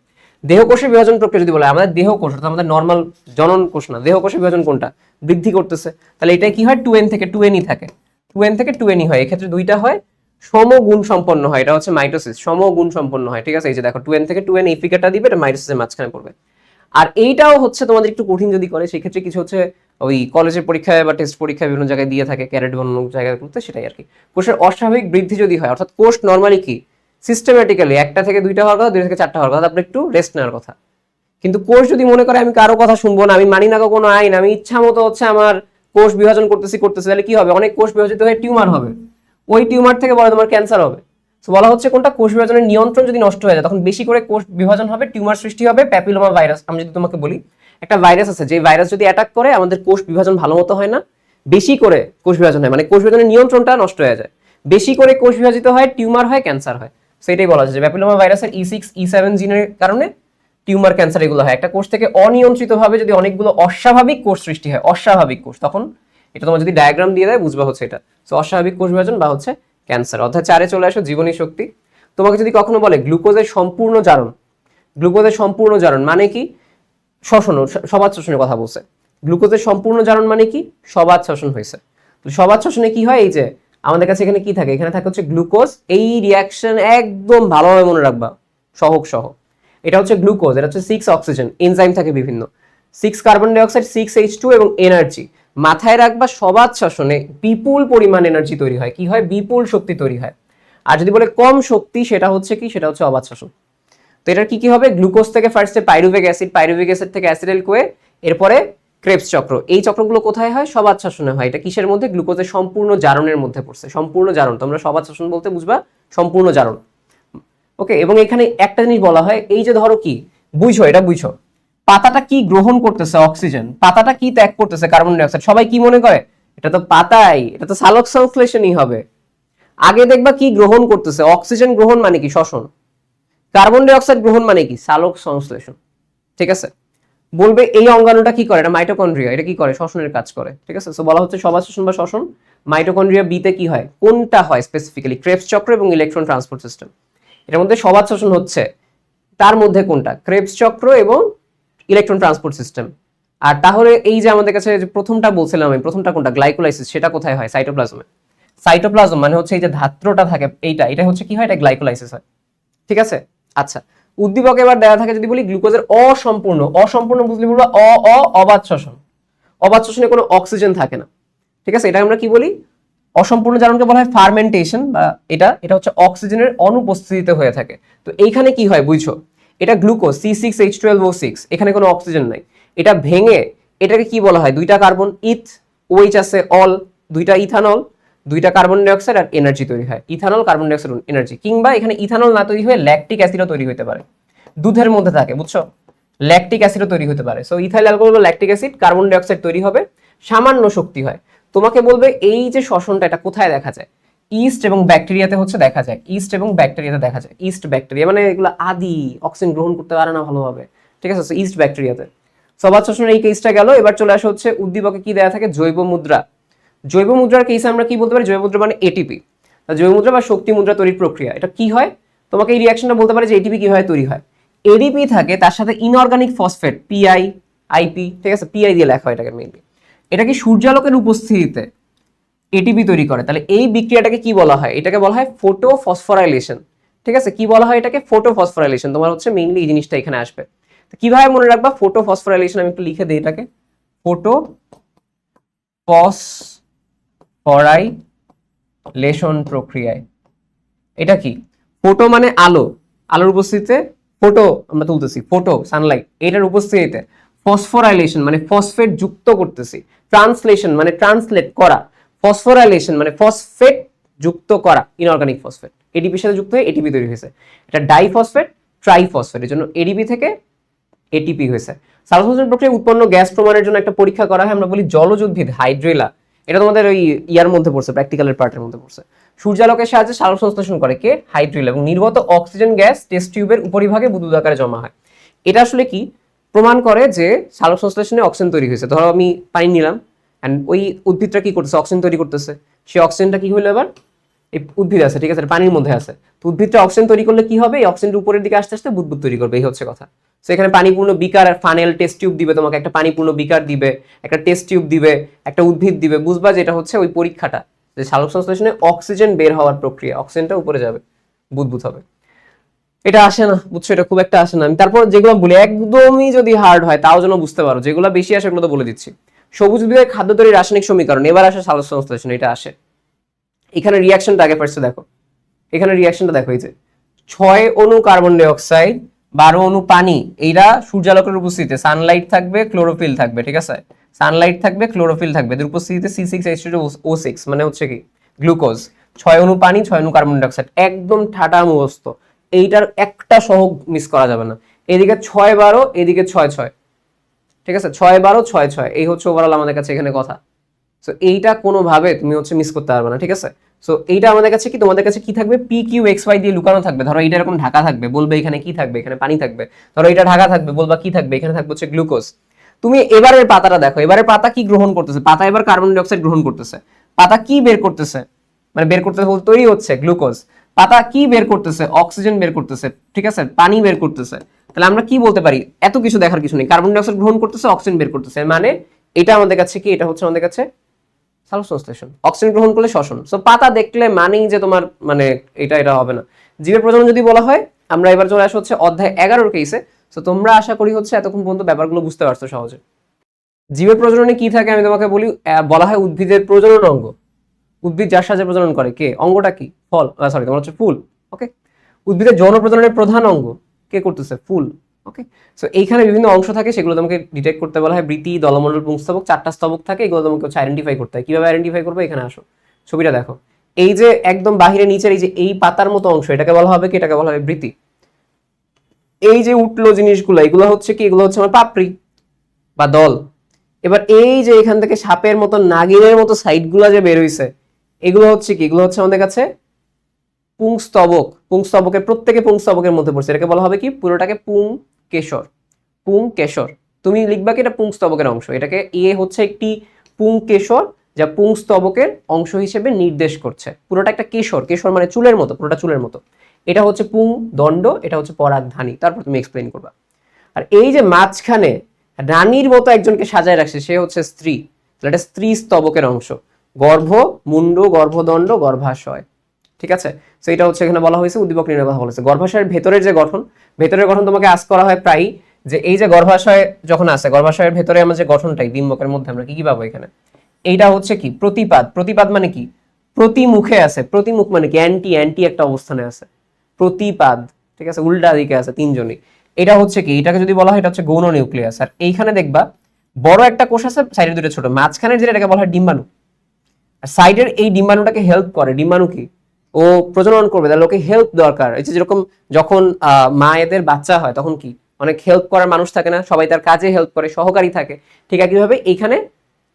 দেহকোষের বিভাজন প্রক্রিয়া যদি বলে, আমাদের দেহকোষ অর্থাৎ আমাদের নর্মাল জনন কোষ না, দেহকোষের বিভাজন কোনটা, বৃদ্ধি করতেছে, তাহলে এটা কি হয়, 2n থেকে 2nই থাকে, 2n থেকে 2nই হয়, এক্ষেত্রে দুইটা হয়, সমগুণ সম্পন্ন হয়, এটা হচ্ছে মাইটোসিস, সমগুণ সম্পন্ন হয়। ঠিক আছে, এই যে দেখো 2n থেকে 2n এই ফিগারটা দিবে, এটা মাইটোসিসের মাঝখানে পড়বে। আর এইটাও হচ্ছে তোমাদের একটু কঠিন যদি করে, সেক্ষেত্রে কিছু হচ্ছে ওই কলেজের পরীক্ষায় বা টেস্ট পরীক্ষায় বিভিন্ন জায়গায় দিয়ে থাকে, ক্যারেট বানানো জায়গায় করতে, সেটাই আর কি। কোষের অস্বাভাবিক বৃদ্ধি যদি হয়, অর্থাৎ কোষ নর্মালি কি সিস্টেম্যাটিক্যালি একটা থেকে দুইটা হওয়ার কথা, দুই থেকে চারটা হওয়ার কথা, তারপরে একটু রেস্ট নেওয়ার কথা। কিন্তু কোষ যদি মনে করে আমি কারো কথা শুনবো না, আমি মানি না কোনো আইন, আমি ইচ্ছা মতো হচ্ছে আমার কোষ বিভাজন করতেছি, তাহলে কি হবে, অনেক কোষ বিভাজিত হয়ে টিউমার হবে, ওই টিউমার থেকে বড় তোমার ক্যান্সার হবে। তো বলা হচ্ছে কোনটা, কোষ বিভাজনের নিয়ন্ত্রণ যদি নষ্ট হয়ে যায়, তখন বেশি করে কোষ বিভাজন হবে, টিউমার সৃষ্টি হবে, প্যাপিলোমা ভাইরাস। আমি যদি তোমাকে বলি একটা ভাইরাস আছে, যে ভাইরাস যদি অ্যাটাক করে আমাদের কোষ বিভাজন ভালো মতো হয় না, বেশি করে কোষ বিভাজন হয়, মানে কোষ বিভাজনের নিয়ন্ত্রণটা নষ্ট হয়ে যায়, বেশি করে কোষ বিভাজিত হয়, টিউমার হয়, ক্যান্সার হয়। সেটাই বলা হচ্ছে যে প্যাপিলোমা ভাইরাসের E6 E7 জিনের কারণে টিউমার, ক্যান্সার এগুলো হয়। একটা কোষ থেকে অনিয়ন্ত্রিতভাবে যদি অনেকগুলো অস্বাভাবিক কোষ সৃষ্টি হয়, অস্বাভাবিক কোষ, তখন এটা তোমার যদি ডায়াগ্রাম দিয়ে দেয় বুঝবা হচ্ছে এটা। সো অস্বাভাবিক কোষ বিভাজন বা হচ্ছে ক্যান্সার। অধ্যায় 4-এ চলে আসো, জীবনী শক্তি। তোমাকে যদি কখনো বলে গ্লুকোজের সম্পূর্ণ জারণ, গ্লুকোজের সম্পূর্ণ জারণ মানে কি, শ্বসন, সবাত শ্বসনের কথা বলছে। গ্লুকোজের সম্পূর্ণ জারণ মানে কি, সবাত শ্বসন হয়েছে। সবাত শ্বসনে কি হয়, এই যে আমাদের কাছে এখানে কি থাকে, এখানে থাকে হচ্ছে গ্লুকোজ, এই রিয়াকশন একদম ভালোভাবে মনে রাখবা, সহক সহ। এটা হচ্ছে গ্লুকোজ, এটা হচ্ছে 6 অক্সিজেন, এনজাইম থাকে বিভিন্ন, 6 কার্বন ডাই অক্সাইড, 6 H2 এবং এনার্জি। মাথায় রাখবা সবাত শ্বসনে বিপুল পরিমাণ এনার্জি তৈরি হয়, কি হয়, বিপুল শক্তি তৈরি হয়। আর যদি বলে কম শক্তি, সেটা হচ্ছে কি, সেটা হচ্ছে অবাত শ্বসন। তো এটার কি কি হবে, গ্লুকোজ থেকে ফার্স্টে পাইরুভিক অ্যাসিড, পাইরুভিক অ্যাসিড থেকে অ্যাসিটাইল কোয়ে, এরপরে ক্রেবস চক্র। এই চক্রগুলো কোথায় হয়, সবাত শ্বসনে হয়। এটা কিসের মধ্যে, গ্লুকোজের সম্পূর্ণ জারণের মধ্যে পড়ছে, সম্পূর্ণ জারণ, তোমরা সবাত শ্বসন বলতে বুঝবা সম্পূর্ণ জারণ। ওকে, এবং এখানে একটা জিনিস বলা হয়, এই যে ধরো কি বুঝছো, এটা বুঝছো, পাতাটা কি গ্রহণ করতেছে, অক্সিজেন, পাতাটা কি ত্যাগ করতেছে, কার্বন ডাই অক্সাইড। সবাই কি মনে করে, এটা তো পাতাই, এটা তো সালোক সংশ্লেষণই হবে। আগে দেখবা কি গ্রহণ করতেছে, অক্সিজেন গ্রহণ মানে কি, শ্বসন, কার্বন ডাই অক্সাইড গ্রহণ মানে কি, সালোক সংশ্লেষণ। ঠিক আছে, বলবে এই অঙ্গাণুটা কি করে, এটা মাইটোকন্ড্রিয়া, এটা কি করে, শ্বসনের কাজ করে। ঠিক আছে, সো বলা হচ্ছে সবাত শ্বসন বা শ্বসন। মাইটোকন্ড্রিয়া বিতে কি হয়, কোনটা হয় স্পেসিফিক্যালি, ক্রেবস চক্র এবং ইলেকট্রন ট্রান্সপোর্ট সিস্টেম। এর মধ্যে সবাত শ্বসন হচ্ছে, তার মধ্যে কোনটা, ক্রেবস চক্র এবং ইলেকট্রন ট্রান্সপোর্ট সিস্টেম। আর তাহলে এই যে আমাদের কাছে যে প্রথমটা বলছিলাম আমি, প্রথমটা কোনটা, গ্লাইকোলাইসিস, সেটা কোথায় হয়, সাইটোপ্লাজমে। সাইটোপ্লাজম মানে হচ্ছে এই যে ধাত্রটা থাকে, এটা হচ্ছে কি হয়, এটা গ্লাইকোলাইসিস হয়। ঠিক আছে, আচ্ছা। উদ্দীপক এবার দেওয়া থাকে, যদি বলি গ্লুকোজের অসম্পূর্ণ, অসম্পূর্ণ বুঝলি বলবো অবাত শ্বসন, অবাত শ্বসনে কোনো অক্সিজেন থাকে না। ঠিক আছে, এটা আমরা কি বলি, অসম্পূর্ণ জারণকে বলা হয় ফার্মেন্টেশন, বা এটা হচ্ছে অক্সিজেনের অনুপস্থিতিতে হয়ে থাকে। তো এইখানে কি হয় বুঝছো, এটা গ্লুকোজ C6H12O6, এখানে কোনো অক্সিজেন নাই, এটা ভেঙে এটাকে কি বলা হয়, দুইটা কার্বন ইথ, OH আছে অল, দুইটা ইথানল, দুইটা কার্বন ডাই অক্সাইড আর এনার্জি তৈরি হয়, ethanol carbon die oxide energy. কিংবা এখানে ইথানল না তৈরি হয়ে ল্যাকটিক অ্যাসিডও তৈরি হতে পারে, দুধের মধ্যে থাকে, বুঝছো? ল্যাকটিক অ্যাসিডও তৈরি হতে পারে। সো ইথাইল অ্যালকোহল বা lactic acid, carbon die oxide তৈরি হবে, সামান্য শক্তি হয়। তোমাকে বলবে এই যে শ্বসনটা এটা কোথায় দেখা যায়? ইস্ট এবং ব্যাকটেরিয়াতে হচ্ছে দেখা যায়, ইস্ট এবং ব্যাকটেরিয়াতে দেখা যায়। ইস্ট ব্যাকটেরিয়া মানে এগুলো আদি অক্সিজেন গ্রহণ করতে পারে না ভালোভাবে, ঠিক আছে? ইস্ট ব্যাকটেরিয়াতে। সবার শ্বসনের এই কেসটা গেল। এবার চলে আসা হচ্ছে উদ্দীপকে কি দেওয়া থাকে? জৈব মুদ্রা। জৈব মুদ্রার কেসে আমরা কি বলতে পারি? জৈব মুদ্রা মানে এটিপি, জৈব মুদ্রা বা শক্তি মুদ্রা তৈরির প্রক্রিয়া। এটা কি হয়? তোমাকে এই রিয়াকশনটা বলতে পারে যে এটিপি কিভাবে তৈরি হয়। এডিপি থাকে, তার সাথে ইনঅর্গানিক ফসফেট পিআই, আইপি, ঠিক আছে? পিআই দিয়ে লেখা হয় এটাকে মেইনলি। এটা কি সূর্যালোকের উপস্থিতিতে এটিপি তৈরি করে। তাহলে এই বিক্রিয়াটাকে কি বলা হয়? এটাকে বলা হয় ফটো ফসফোরাইলেশন, ঠিক আছে? কি বলা হয় এটাকে? Photo phosphorylation. তোমার হচ্ছে মেইনলি এই জিনিসটা এখানে আসবে। তো কিভাবে মনে রাখবা ফটো ফসফোরাইলেশন? আমি একটু লিখে দিই এটাকে, ফটো ফসফোরাইলেশন প্রক্রিয়ায়। এটা কি? ফটো মানে আলো, আলোর উপস্থিতিতে ফটো আমরা তুলতেছি, ফটো সানলাইট, এটার উপস্থিতিতে ফসফোরাইলেশন মানে ফসফেট যুক্ত করতেছি, ট্রান্সলেশন মানে ট্রান্সলেট করা, ফসফোরাইলেশন মানে ফসফেট যুক্ত করা, ইনঅর্গানিক ফসফেট এডিপির সাথে যুক্ত হয়ে এটিপি তৈরি হয়েছে। এটা ডাইফসফেট ট্রাইফসফেট, এর জন্য এডিপি থেকে এটিপি হয়েছে। সালফোনেশন প্রক্রিয়ায় উৎপন্ন গ্যাস প্রমাণের জন্য একটা পরীক্ষা করা হয়, আমরা বলি জলজ উদ্ভিদ হাইড্রেলা। এটা তোমাদের ওই ইয়ার মধ্যে পড়ছে, প্র্যাকটিক্যালের পার্টের মধ্যে পড়ছে। সূর্যালোকের সাহায্যে সালোক সংশ্লেষণ করে কে? হাইড্রেলা, এবং নির্গত অক্সিজেন গ্যাস টেস্ট টিউবের উপরিভাগে বুদবুদ আকারে জমা হয়। এটা আসলে কি প্রমাণ করে? যে সালোক সংশ্লেষণে অক্সিজেন তৈরি হয়েছে। ধরো আমি পানি নিলাম, এন্ড ওই উদ্ভিদটা কি করতেছে? অক্সিজেন তৈরি করতেছে। সেই অক্সিজেনটা কি হলো? এবার এই উদ্ভিদ আছে, ঠিক আছে, পানির মধ্যে আছে, তো উদ্ভিদটা অক্সিজেন তৈরি করলে কি হবে? এই অক্সিজেনটা উপরের দিকে আস্তে আস্তে বুদবুদ তৈরি করবে, এই হচ্ছে কথা। সো এখানে পানিপূর্ণ বিকার আর ফানেল টেস্ট টিউব দিবে তোমাকে, একটা পানিপূর্ণ বিকার দিবে, একটা টেস্ট টিউব দিবে, একটা উদ্ভিদ দিবে, বুঝবা যে এটা হচ্ছে ওই পরীক্ষাটা, যে সালোক সংশ্লেষণে অক্সিজেন বের হওয়ার প্রক্রিয়া, অক্সিজেনটা উপরে যাবে, বুদবুদ হবে। এটা আসে না, বুঝছো? এটা খুব একটা আসে না। আমি তারপর যেগুলো বলি একদমই যদি হার্ড হয় তাও যেন বুঝতে পারো, যেগুলো বেশি আসে এগুলো তো বলে দিচ্ছি। সবুজ উদ্ভিদের খাদ্য তৈরির রাসায়নিক সমীকরণ, এবার আসে সালোক সংশ্লেষণ, এটা আসে। এখানে রিয়াকশনটা আগে ফার্স্টে দেখো, এখানে রিয়াকশনটা দেখো, এই যে 6 অণু কার্বন ডাই অক্সাইড, 12 অণু পানি, এইটা সূর্যালোকের উপস্থিতিতে সানলাইট থাকবে, ক্লোরোফিল থাকবে, ঠিক আছে? সানলাইট থাকবে, ক্লোরোফিল থাকবে, এদের উপস্থিতিতে C6H12O6 মানে হচ্ছে কি গ্লুকোজ। 6 অণু পানি, 6 অণু কার্বন ডাই অক্সাইড, একদম ঠাটা মুখস্থ। এইটার একটা সহ মিস করা যাবে না। এদিকে 6-12, এদিকে 6-6, ঠিক আছে? 6-12, 6-6, এই হচ্ছে ওভারঅল আমাদের কাছে এখানে কথা। সো এইটা কোনোভাবে তুমি হচ্ছে মিস করতে পারবে না, ঠিক আছে? সো এইটা আমাদের কাছে কি, তোমাদের কাছে কি থাকবে? PQXY দিয়ে লুকানো থাকবে। ধরো এইটা এরকম ঢাকা থাকবে, বলবে এখানে কি থাকবে? এখানে পানি থাকবে। ধরো এটা ঢাকা থাকবে, বলবা কি থাকবে? এখানে থাকবে হচ্ছে গ্লুকোজ। তুমি এবারের পাতাটা দেখো, এবারের পাতা কি গ্রহণ করতেছে? পাতা এবার কার্বন ডাই অক্সাইড গ্রহণ করতেছে। পাতা কি বের করতেছে? মানে বের করতেছে বলতে তৈরি হচ্ছে গ্লুকোজ। পাতা কি বের করতেছে? অক্সিজেন বের করতেছে, ঠিক আছে, পানি বের করতেছে। তাহলে আমরা কি বলতে পারি? এত কিছু দেখার কিছু নেই, কার্বন ডাই অক্সাইড গ্রহণ করতেছে, অক্সিজেন বের করতেছে, মানে এটা আমাদের কাছে কি? এটা হচ্ছে আমাদের কাছে সালোক সংশ্লেষণ। অক্সিজেন গ্রহণ করলে শ্বসন। সো পাতা দেখলে মানেই যে তোমার মানে এটা হবে না। জীবের প্রজনন যদি বলা হয়, আমরা এবার চলে আসা হচ্ছে অধ্যায় 11 কেসে। সো তোমরা আশা করি হচ্ছে এতক্ষণ পর্যন্ত ব্যাপারগুলো বুঝতে পারছো সহজে। জীবের প্রজননে কি থাকে আমি তোমাকে বলি। বলা হয় উদ্ভিদের প্রজনন অঙ্গ। উদ্ভিদ যার সাহায্যে প্রজনন করে, কে? অঙ্গটা কি? ফল, সরি, তোমার হচ্ছে ফুল। ওকে। উদ্ভিদের যৌন প্রজননের প্রধান অঙ্গ কে করতেছে? ফুল। ওকে। সো এইখানে বিভিন্ন অংশ থাকে, সেগুলো তোমাকে ডিটেক্ট করতে বলা হয়। বৃতি, দলমণ্ডল, পুংস্তবক, 4টা স্তবক থাকে, এগুলো তোমাকে হচ্ছে আইডেন্টিফাই করতে হয়। কিভাবে আইডেন্টিফাই করবে? এখানে আসো, ছবিটা দেখো। এই যে একদম বাহিরে নিচের এই যে এই পাতার মতো অংশ, এটাকে বলা হবে কি? এটাকে বলা হবে বৃতি। এই যে উঠলো জিনিসগুলো, এগুলো হচ্ছে কি? এগুলো হচ্ছে আমার পাপড়ি বা দল। এবার এই যে এখান থেকে সাপের মতো নাগিনের মতো সাইডগুলো যে বের হইছে, এগুলো হচ্ছে কি? এগুলো হচ্ছে আমাদের কাছে পুংস্তবক। পুংস্তবকের প্রত্যেকে পুংস্তবকের মধ্যে পড়ছে, এটাকে বলা হবে কি? পুরোটাকে পুংকেশর। পুংকেশর তুমি লিখবা কি? এটা পুংস্তবকের অংশ। এটাকে হচ্ছে একটি পুংকেশর, যা পুংস্তবকের অংশ হিসেবে নির্দেশ করছে। পুরোটা একটা কেশর, কেশর মানে চুলের মতো, পুরোটা চুলের মতো। এটা হচ্ছে পুং দণ্ড, এটা হচ্ছে পরাগধানী। তারপর তুমি এক্সপ্লেইন করবা। আর এই যে মাঝখানে রানীর মতো একজনকে সাজায় রাখছে, সে হচ্ছে স্ত্রী। তাহলে এটা স্ত্রী স্তবকের অংশ। গর্ভ, মুন্ড, গর্ভদণ্ড, গর্ভাশয়, ঠিক আছে? সো এটা হচ্ছে এখানে বলা হয়েছে উদ্দীপক নির্ণয় কথা বলেছে। গর্ভাশয়ের ভেতরের যে গঠন, ভেতরের গঠন তোমাকে আস্ক করা হয় প্রায়ই, যে এই যে গর্ভাশয় যখন আছে, গর্ভাশয়ের ভেতরে আমরা যে গঠনটাই ডিম্বকের মধ্যে আমরা কি কি পাবো এখানে? এইটা হচ্ছে কি? প্রতিপাদ। প্রতিপাদ মানে কি? প্রতিমুখে আছে। প্রতিমুখ মানে কি? অ্যান্টি, অ্যান্টি একটা অবস্থানে আছে, প্রতিপাদ, ঠিক আছে, উল্টা দিকে আছে তিনজনই। এটা হচ্ছে কি? এটাকে যদি বলা হয় এটা হচ্ছে গৌণ নিউক্লিয়াস। আর এইখানে দেখবা বড় একটা কোষ আছে, সাইডে দুটো ছোট, মাঝখানের যেটা, এটাকে বলা হয় ডিম্বাণু। আর সাইডের এই ডিম্বাণুটাকে হেল্প করে। ডিম্বাণু কি, ও প্রজনন করবে, তাহলে ওকে হেল্প দরকার। এই যে যেরকম যখন মায়েদের বাচ্চা হয় তখন কি অনেক হেল্প করার মানুষ থাকে না, সবাই তার কাজে হেল্প করে, সহকারী থাকে। ঠিক একইভাবে এইখানে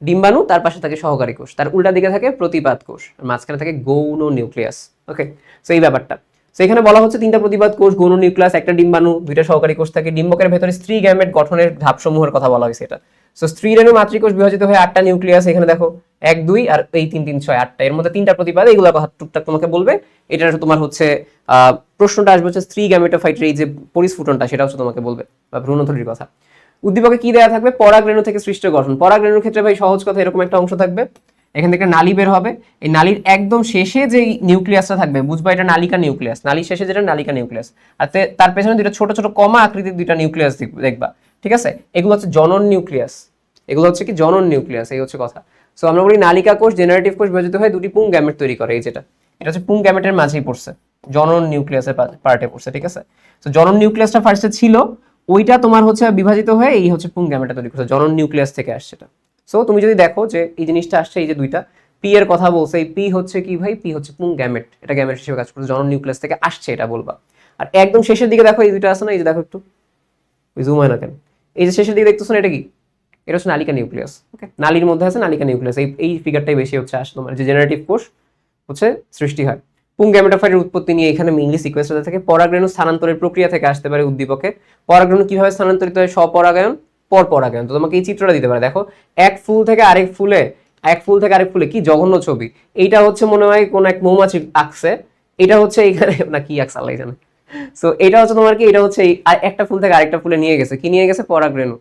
ডিম্বাণু, তার পাশে থাকে সহকারী কোষ, তার উল্টা দিকে থাকে প্রতিপাদ কোষ, আর মাঝখানে থাকে গৌণ নিউক্লিয়াস। ওকে, সো এই ব্যাপারটা। সো এখানে বলা হচ্ছে তিনটা প্রতিপাদ কোষ, গৌণ নিউক্লিয়াস, একটা ডিম্বাণু, দুইটা সহকারী কোষ থাকে। ডিম্বকের ভেতরে স্ত্রী গ্যামেট গঠনের ধাপসমূহের কথা বলা হয়েছে এটা। সো স্ত্রী রেণু মাতৃকোষ বিভাজিত হয়ে 8টা নিউক্লিয়াস, এখানে দেখো 1 2 আর এই 3 3 6 8টা, এর মধ্যে 3টা প্রতিপাদ, এগুলো কথা টুকটাক তোমাকে বলবে। এটা তোমার হচ্ছে প্রশ্নটা আসবে হচ্ছে স্ত্রী গ্যামেটোফাইটের এই যে পরিস্ফুটনটা, সেটা হচ্ছে তোমাকে বলবে, বা ভ্রূণথলির কথা। উদ্দীপকে কি দেওয়া থাকবে? পরাগ রেণু থেকে সৃষ্ট গঠন। পরাগ রেণুর ক্ষেত্রে ভাই সহজ কথা, এরকম একটা অংশ থাকবে, এখান থেকে নালী বের হবে, এই নালীর একদম শেষে যে নিউক্লিয়াসটা থাকবে, বুঝবা এটা নালিকা নিউক্লিয়াস, নালীর শেষে যেটা নালিকা নিউক্লিয়াস, আর তার পেছনে দুইটা ছোট ছোট কমা আকৃতির দুইটা নিউক্লিয়াস দেখবা, ঠিক আছে? এগুলো হচ্ছে জনন নিউক্লিয়াস, এগুলো হচ্ছে কি জনন নিউক্লিয়াস, এই হচ্ছে কথা। সো আমরা বলি নালিকা কোষ জেনারেটিভ কোষ বিভাজিত হয়ে দুটি পুং গ্যামেট তৈরি করে, এই যেটা, এটা হচ্ছে পুং গ্যামেটের মাঝেই পড়ছে, জনন নিউক্লিয়াসের পার্টে পড়ছে, ঠিক আছে? তো জনন নিউক্লিয়াসটা ফার্স্টে ছিল, ওইটা তোমার হচ্ছে বিভাজিত হয়ে এই হচ্ছে পুং গ্যামেটটা তৈরি করছে, জনন নিউক্লিয়াস থেকে আসছে এটা। সো তুমি যদি দেখো যে এই জিনিসটা আসছে, এই যে দুইটা পি এর কথা বলছে, এই পি হচ্ছে কি ভাই? পি হচ্ছে পুং গ্যামেট, এটা গ্যামেট হিসেবে কাজ করছে, জনন নিউক্লিয়াস থেকে আসছে এটা বলবা। আর একদম শেষের দিকে দেখো এই দুইটা আছে না, এই যে দেখো একটু জুম হয় না কেন, এই যে শেষের দিকে দেখতেছো না, এটা কি? এটা হচ্ছে নালিকা নিউক্লিয়াস। ওকে, নালীর মধ্যে আছে নালিকা নিউক্লিয়াস, এই ফিগারটাই বেশি হচ্ছে আসলে তোমার যে জেনারেটিভ কোষ হচ্ছে সৃষ্টি হয়। পুং গ্যামেটোফাইটের উৎপত্তি নিয়ে এখানে মেইনলি সিকোয়েন্সটা থেকে পরাগরেণু স্থানান্তরের প্রক্রিয়া থেকে আসতে পারে উদ্দীপকে। পরাগরেণু কিভাবে স্থানান্তরিত হয়? স্বপরাগায়ন, পরপরাগায়ন। তো তোমাকে এই চিত্রটা দিতে পারে, দেখো এক ফুল থেকে আরেক ফুলে, এক ফুল থেকে আরেক ফুলে, কি জঘন্য ছবি। এইটা হচ্ছে মনে হয় কোন এক মৌমাছি আঁকছে, এটা হচ্ছে এখানে না কি আঁকছে আল্লাহ জানে। সো এটা হচ্ছে তোমার কি, এটা হচ্ছে একটা ফুল থেকে আরেকটা ফুলে নিয়ে গেছে, কি নিয়ে গেছে? পরাগরেণু,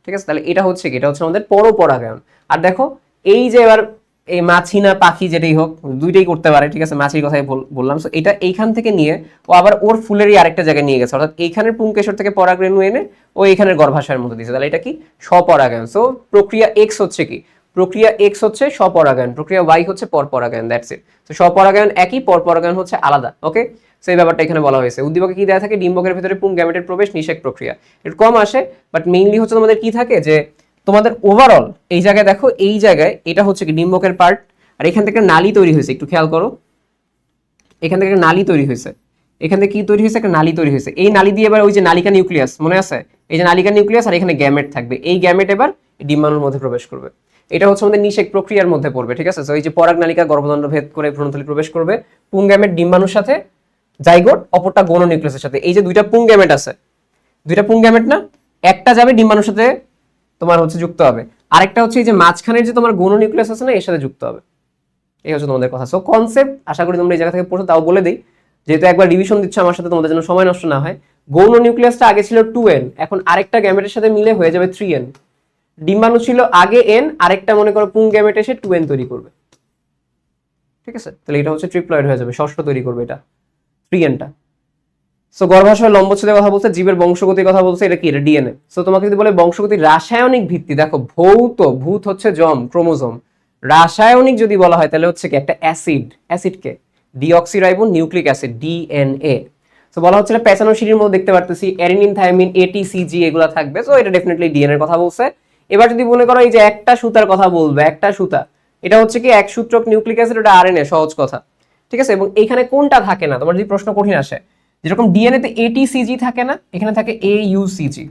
ঠিক আছে? তাহলে এটা হচ্ছে কি, এটা হচ্ছে আমাদের পরপরাগায়ন। আর দেখো এই যে এবার এই মাছি না পাখি যেটাই হোক, দুইটাই করতে পারে, ঠিক আছে? মাছির কথাই বললাম। সো এটা এইখান থেকে নিয়ে ও আবার ওর ফুলেরই আরেকটা জায়গায় নিয়ে গেছে, অর্থাৎ এইখানের পুংকেশর থেকে পরাগরেণু এনে ও এইখানের গর্ভাশয়ের মধ্যে দিয়েছে, তাহলে এটা কি? স্বপরাগায়ন। সো প্রক্রিয়া এক্স হচ্ছে কি? প্রক্রিয়া এক্স হচ্ছে স্বপরাগায়ন, প্রক্রিয়া ওয়াই হচ্ছে পরপরাগায়ন, দ্যাটস ইট। তো স্বপরাগায়ন একই, পরপরাগায়ন হচ্ছে আলাদা। ওকে, সেই ব্যাপারটা এখানে বলা হয়েছে। উদ্দীপকে কি দেওয়া থাকে? ডিম্বকের ভিতরে পুং গ্যামেটের প্রবেশ নিষেক প্রক্রিয়া, একটু কম আসে, বাট মেইনলি হচ্ছে তোমাদের কি থাকে যে তোমাদের ওভারঅল এই জায়গায় দেখো, এই জায়গায় এটা হচ্ছে কি ডিম্বকের পার্ট, আর এখান থেকে নালী তৈরি হয়েছে, একটু খেয়াল করো, এখান থেকে একটা নালী তৈরি হয়েছে, এখান থেকে কি তৈরি হয়েছে? একটা নালী তৈরি হয়েছে, এই নালী দিয়ে এবার ওই যে নালিকা নিউক্লিয়াস মনে আছে, এই যে নালিকা নিউক্লিয়াস, আর এখানে গ্যামেট থাকবে, এই গ্যামেট এবার ডিম্বাণুর মধ্যে প্রবেশ করবে। এটা হচ্ছে আমাদের নিষেক প্রক্রিয়ার মধ্যে পড়বে, ঠিক আছে? তো এই যে পরাগ নালিকা গর্ভদণ্ড ভেদ করে ভ্রূণথলি প্রবেশ করবে, পুং গ্যামেট ডিম্বাণুর সাথে জাইগোট, অপরটা গৌণ নিউক্লিয়াসের সাথে। এই যে দুইটা পুং গ্যামেট আছে, দুইটা পুং গ্যামেট না, একটা যাবে ডিম্বাণুর সাথে তোমার হচ্ছে যুক্ত হবে, আরেকটা হচ্ছে এই যে মাঝখানের যে তোমার গৌণ নিউক্লিয়াস আছে না, এর সাথে যুক্ত হবে। এই হচ্ছে তোমাদের কথা। সো কনসেপ্ট আশা করি তোমরা এই জায়গা থেকে পড়ছো, তাও বলে দিই, যেহেতু একবার রিভিশন দিচ্ছ আমার সাথে, তোমাদের জন্য সময় নষ্ট না হয়। গৌণ নিউক্লিয়াসটা আগে ছিল 2n, এখন আরেকটা গ্যামেটের সাথে মিলে হয়ে যাবে 3n। ডিম্বাণু ছিল আগে n, আরেকটা মনে করো পুং গ্যামেট এসে 2n তৈরি করবে, ঠিক আছে? তাহলে এটা হচ্ছে ট্রিপ্লয়েড হয়ে যাবে, ষষ্ঠ তৈরি করবে এটা 3nটা। সো গর্ভাশয় লম্বচ্ছেদের কথা বলছে, জীবের বংশগতির কথা বলছে, এটা কি? এটা ডিএনএ। সো তোমাকে যদি বলে বংশগতির রাসায়নিক ভিত্তি, দেখো ভূত হচ্ছে জম, ক্রোমোজোম, রাসায়নিক যদি বলা হয় তাহলে হচ্ছে কি একটা অ্যাসিড, অ্যাসিডকে deoxyribo nucleic acid, DNA. So বলা হচ্ছে পেঁচানো সিঁড়ির মধ্যে দেখতে পারতেছি অ্যাডেনিন, থাইমিন, এটিসিজি এগুলো থাকবে। সো এটা ডেফিনেটলি ডিএনএ এর কথা বলছে। এবার যদি মনে করো এই যে একটা সুতার কথা বলবে, একটা সুতা, এটা হচ্ছে কি এক সূত্রক নিউক্লিক অ্যাসিড, ওটা আরএনএ, সহজ কথা, ঠিক আছে? এবং এইখানে কোনটা থাকে না, তোমার যদি প্রশ্ন কঠিন আসে, যেরকম ডিএনএ তে এটিসিজি থাকে না, এখানে থাকে এইউসিজি,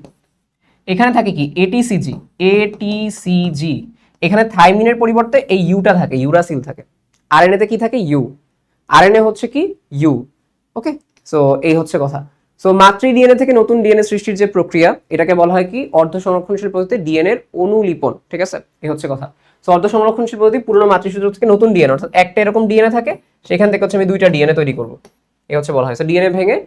এখানে থাকে কি এটিসিজি, এটিসিজি, এখানে থাইমিনের পরিবর্তে এই ইউটা থাকে, ইউরাসিল থাকে। আরএনএ তে কি থাকে? ইউ, আরএনএ হচ্ছে কি ইউ। ওকে, সো এই হচ্ছে কথা। সো মাতৃ ডিএনএ থেকে নতুন ডিএনএ সৃষ্টির যে প্রক্রিয়া, এটাকে বলা হয় কি অর্ধ সংরক্ষণশীল পদ্ধতি ডিএনএ এর অনুলিপন, ঠিক আছে? এই হচ্ছে কথা। সো অর্ধ সংরক্ষণশীল পদ্ধতি পুরনো মাতৃসূত্র থেকে নতুন ডিএনএ, অর্থাৎ একটা এরকম ডিএনএ থাকে, সেখান থেকে হচ্ছে আমি দুইটা ডিএনএ তৈরি করব, এই হচ্ছে বলা হয়েছে। ডিএনএ ভেঙে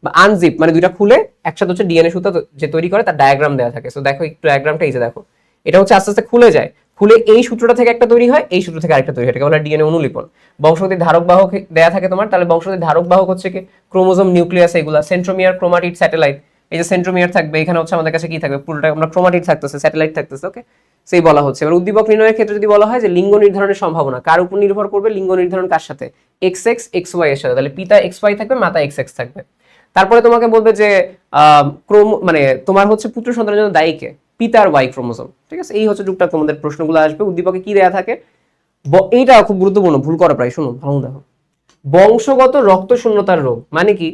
বা আনজিপ মানে দুইটা খুলে একসাথে হচ্ছে ডিএনএ সুতা যে তৈরি করে তার ডায়াগ্রাম দেওয়া থাকে। সো দেখো একটু ডায়াগ্রামটা, এই যে দেখো, এটা হচ্ছে আস্তে আস্তে খুলে যায়, খুলে এই সূত্রটা থেকে একটা তৈরি হয়, এই সূত্র থেকে আরেকটা তৈরি হয়, এটাকে বলা হয় ডিএনএ অনুলিপন। বংশগতির ধারক বাহক দেয়া থাকে তোমার, তাহলে বংশগতির ধারক বাহক হচ্ছে কি ক্রোমোজোম, নিউক্লিয়াস, এগুলা, সেন্ট্রোমিয়ার, ক্রোমাটিড, স্যাটেলাইট। এই যে সেন্ট্রোমিয়ার থাকবে, এখানে হচ্ছে আমাদের কাছে কি থাকবে? পুরোটা আমরা ক্রোমাটিড থাকতেছে, স্যাটেলাইট থাকতেছে। ওকে, সেই বলা হচ্ছে। এবার উদ্দীপক নির্ণয়ের ক্ষেত্রে যদি বলা হয় যে লিঙ্গ নির্ধারণের সম্ভাবনা কার উপর নির্ভর করবে? লিঙ্গ নির্ধারণ কার সাথে? এক্স এক্স এক্স ওয়াই এর সাথে, তাহলে পিতা এক্স ওয়াই থাকবে, মাতা এক্স এক্স থাকবে। তারপরে তোমাকে বলবে যে মানে তোমার হচ্ছে পুত্র সন্তানের জন্য দায়ী কে? পিতার ওয়াই ক্রোমোজোম, ঠিক আছে? এই হচ্ছে টুকটাক তোমাদের প্রশ্নগুলো আসবে। উদ্দীপকে কি দেয়া থাকে? এইটা খুব গুরুত্বপূর্ণ, ভুল করা প্রায়, শুনুন ভালো দেখো। বংশগত রক্ত শূন্যতার রোগ মানে কি?